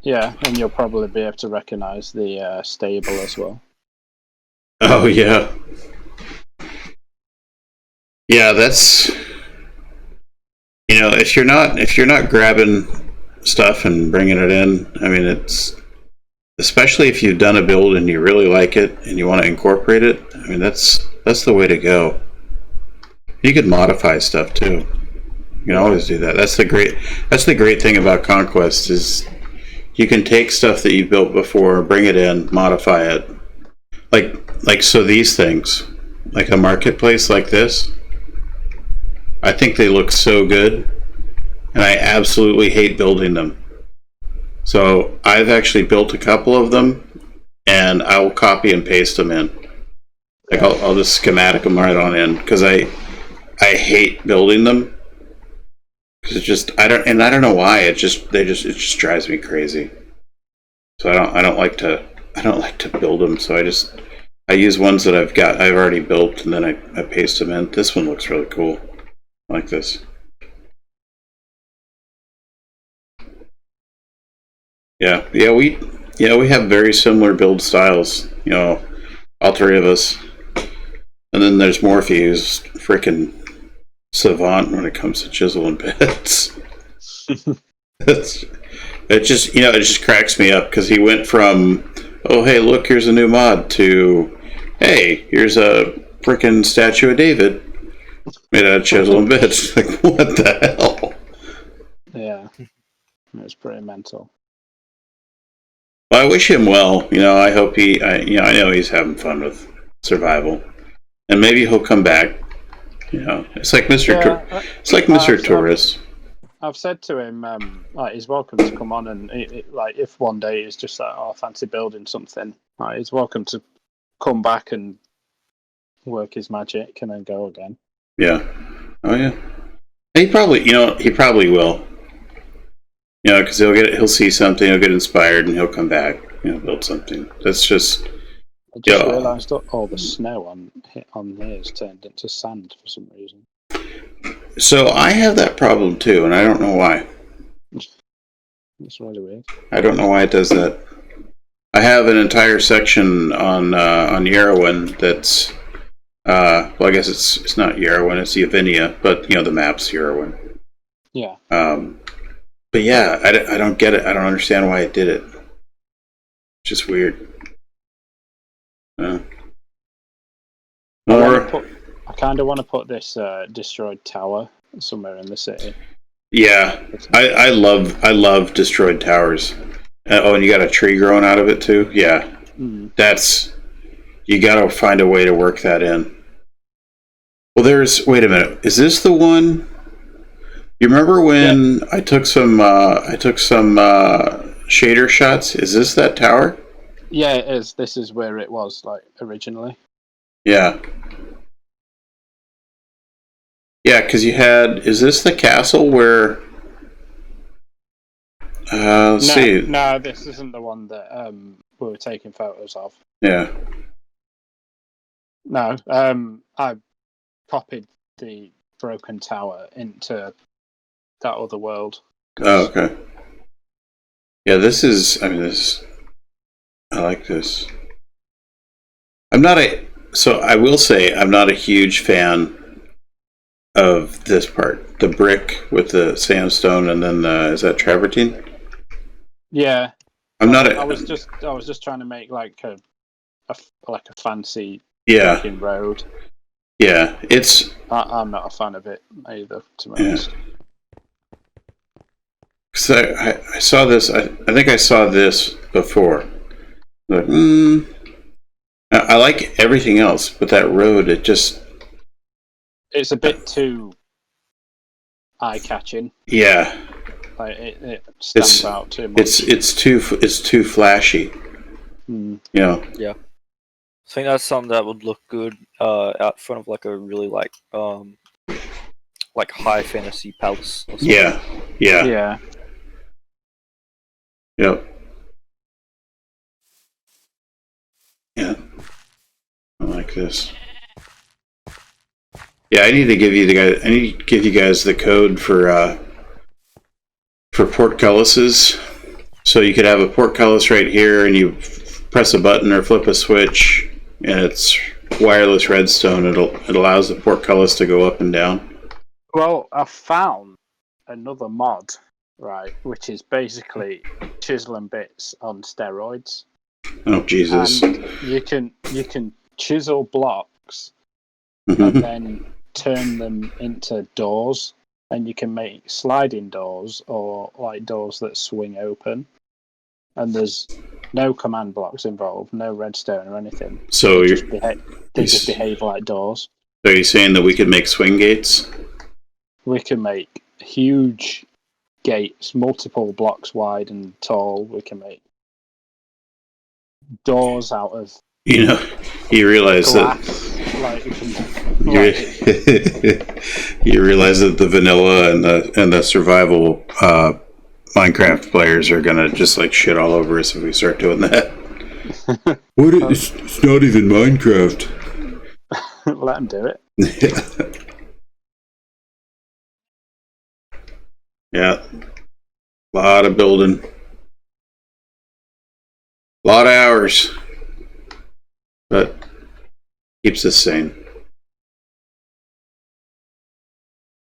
Yeah, and you'll probably be able to recognise the stable as well. Oh yeah. Yeah, that's, you know, if you're not grabbing stuff and bringing it in, I mean, it's, especially if you've done a build and you really like it and you want to incorporate it, I mean, that's the way to go. You could modify stuff too. You can always do that. That's the great thing about Conquest, is you can take stuff that you've built before, bring it in, modify it. Like so these things, like a marketplace like this, I think they look so good, and I absolutely hate building them. So I've actually built a couple of them, and I will copy and paste them in. Like I'll just schematic them right on in, because I hate building them. Because I don't know why, it just drives me crazy. So I don't like to build them. So I use ones that I've already built, and then I paste them in. This one looks really cool. I like this. Yeah, we have very similar build styles. You know, all three of us. And then there's Morphe, who's freaking savant when it comes to chisel and bits. it just cracks me up because he went from, oh hey look, here's a new mod, to, hey, here's a freaking statue of David made out of chisel and bits. Like, what the hell? Yeah, it's pretty mental. Well, I wish him well. I hope I know he's having fun with survival, and maybe he'll come back. It's like Mr. Tourist. I've said to him, like, he's welcome to come on, and like, if one day it's just like, oh, I fancy building something, like, he's welcome to come back and work his magic and then go again. Yeah. Oh yeah. He probably will. Because he'll see something, he'll get inspired, and he'll come back. Build something. That's just. I just realised that all the snow on here has turned into sand for some reason. So I have that problem too, and I don't know why. It's really weird. I don't know why it does that. I have an entire section on Yarrowin that's. Well, I guess it's not Yarrowin, it's Yavinia, but the map's Yarrowin. Yeah. But yeah, I don't get it. I don't understand why it did it. It's just weird. I kind of want to put this destroyed tower somewhere in the city. Yeah, I love destroyed towers. And you got a tree growing out of it too. Yeah, That's, you got to find a way to work that in. Well, wait a minute. Is this the one? You remember when I took some shader shots? Is this that tower? Yeah, it is. This is where it was, like, originally. Yeah. Yeah, because you had... Is this the castle where... let's see. No, this isn't the one that we were taking photos of. Yeah. No, I copied the broken tower into that other world. Oh, okay. Yeah, this is... I like this. So I will say, I'm not a huge fan of this part. The brick with the sandstone and then is that travertine? Yeah. I was just trying to make like a fancy walking road. Yeah, I'm not a fan of it either, to be honest. Because I saw this. I think I saw this before. Like, I like everything else, but that road, it's a bit too eye-catching. Yeah. Like it stands out too much. It's too flashy. Yeah. I think that's something that would look good out front of like a really like high fantasy palace. Or something. Yeah. Yep. Yeah. I like this. Yeah, I need to give you guys the code for portcullises. So you could have a portcullis right here, and you press a button or flip a switch, and it's wireless redstone. It allows the portcullis to go up and down. Well, I found another mod, right, which is basically chisel and bits on steroids. Oh Jesus! And you can chisel blocks and then turn them into doors, and you can make sliding doors or like doors that swing open. And there's no command blocks involved, no redstone or anything. So they just behave like doors. So you're saying that we could make swing gates? We can make huge gates, multiple blocks wide and tall. We can make doors out of you realize glass. You realize that the vanilla and the survival Minecraft players are gonna just like shit all over us if we start doing that. It's not even Minecraft. Let them do it. Yeah. Lot of building. Lot of hours. But keeps us sane.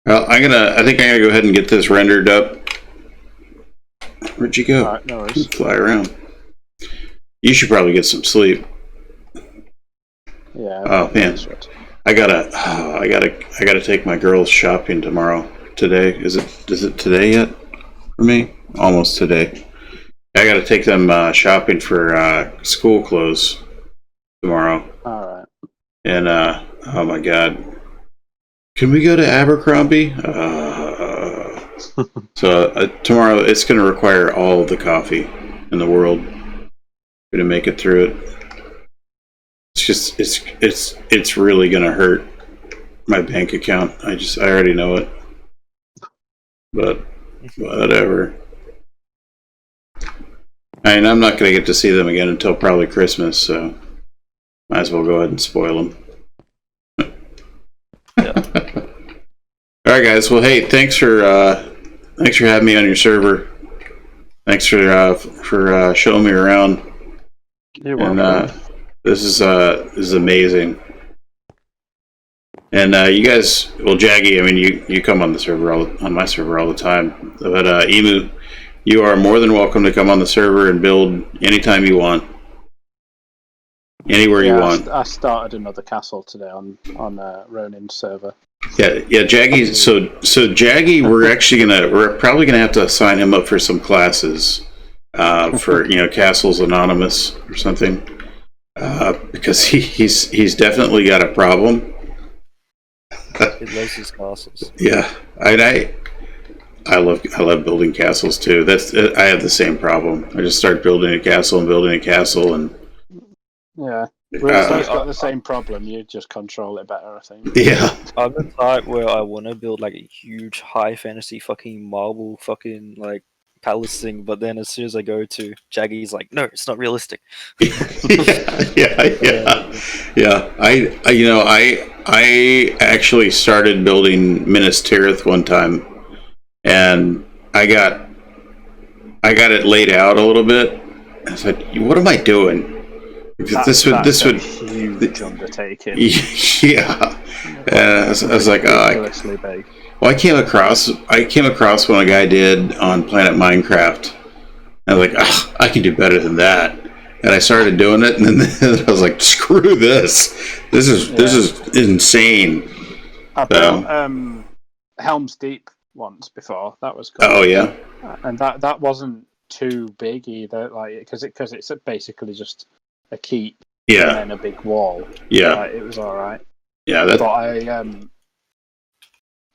Well, I think I'm gonna go ahead and get this rendered up. Where'd you go? Alright, no worries. Fly around. You should probably get some sleep. Yeah. Oh man, I gotta take my girls shopping tomorrow. Today is it today yet? For me, almost today. I gotta take them shopping for school clothes tomorrow. All right. And oh my god, can we go to Abercrombie? So tomorrow it's gonna require all of the coffee in the world to make it through it. It's just it's really gonna hurt my bank account. I already know it. But whatever. I mean, I'm not gonna get to see them again until probably Christmas, so might as well go ahead and spoil them. Yeah. All right, guys. Well, hey, thanks for having me on your server. Thanks for showing me around. You're welcome. This is amazing. And you guys, well, Jaggy, I mean, you come on the server on my server all the time. But Emu, you are more than welcome to come on the server and build anytime you want, anywhere you want. I started another castle today on Ronin's server. Yeah, Jaggy. So Jaggy, we're probably gonna have to sign him up for some classes, for Castles Anonymous or something, because he's definitely got a problem. He loves his castles. Yeah, I love building castles too. I have the same problem. I just start building a castle and Yeah. We've got the same problem. You just control it better, I think. yeah. I'm the type where I want to build like a huge high fantasy fucking marble fucking like palace thing, but then as soon as I go to Jaggy's like, no, it's not realistic. Yeah. I actually started building Minas Tirith one time, and I got it laid out a little bit. I said, what am I doing? This would huge undertaking. Yeah. I was like, ridiculously big. Well, I came across what a guy did on Planet Minecraft. I was like, I can do better than that. And I started doing it, and then I was like, screw this. This is insane. I built Helm's Deep once before. That was cool. Oh yeah. And that wasn't too big either, like because it's basically just a keep, and then a big wall. Yeah, like, it was all right. Yeah, but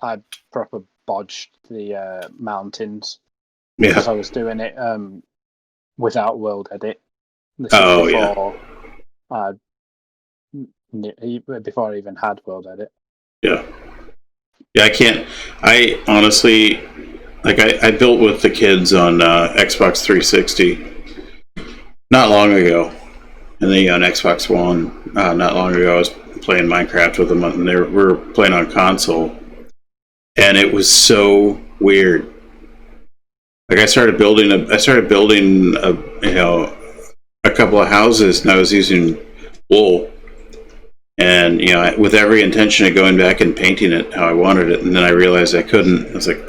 I proper bodged the mountains because I was doing it without world edit. Before I even had world edit. Yeah, I honestly, like, I built with the kids on Xbox 360 not long ago. And then on Xbox One, not long ago, I was playing Minecraft with them, and we were playing on console, and it was so weird. Like I started building a couple of houses, and I was using wool, and with every intention of going back and painting it how I wanted it, and then I realized I couldn't. I was like,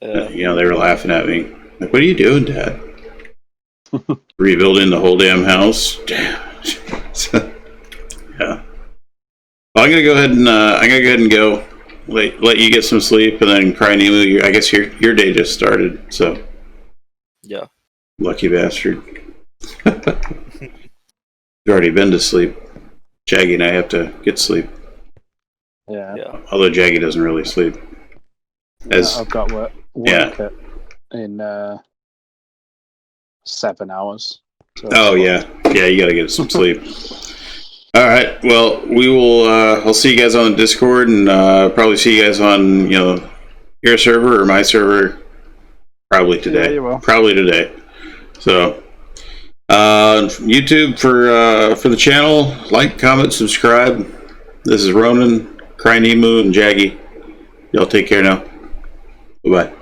they were laughing at me. Like, what are you doing, Dad? Rebuilding the whole damn house. Damn. Yeah. Well, I'm gonna go ahead and go. Let you get some sleep, and then Cryingemu. I guess your day just started. So. Yeah. Lucky bastard. You've already been to sleep. Jaggy and I have to get sleep. Yeah. Although Jaggy doesn't really sleep. I've got work in 7 hours. So yeah, you gotta get some sleep. All right, well, we will. I'll see you guys on the Discord, and probably see you guys on your server or my server. Probably today. Yeah, you will. Probably today. So, YouTube for the channel. Like, comment, subscribe. This is Ronin, Cryingemu, and Jaggy. Y'all take care now. Bye bye.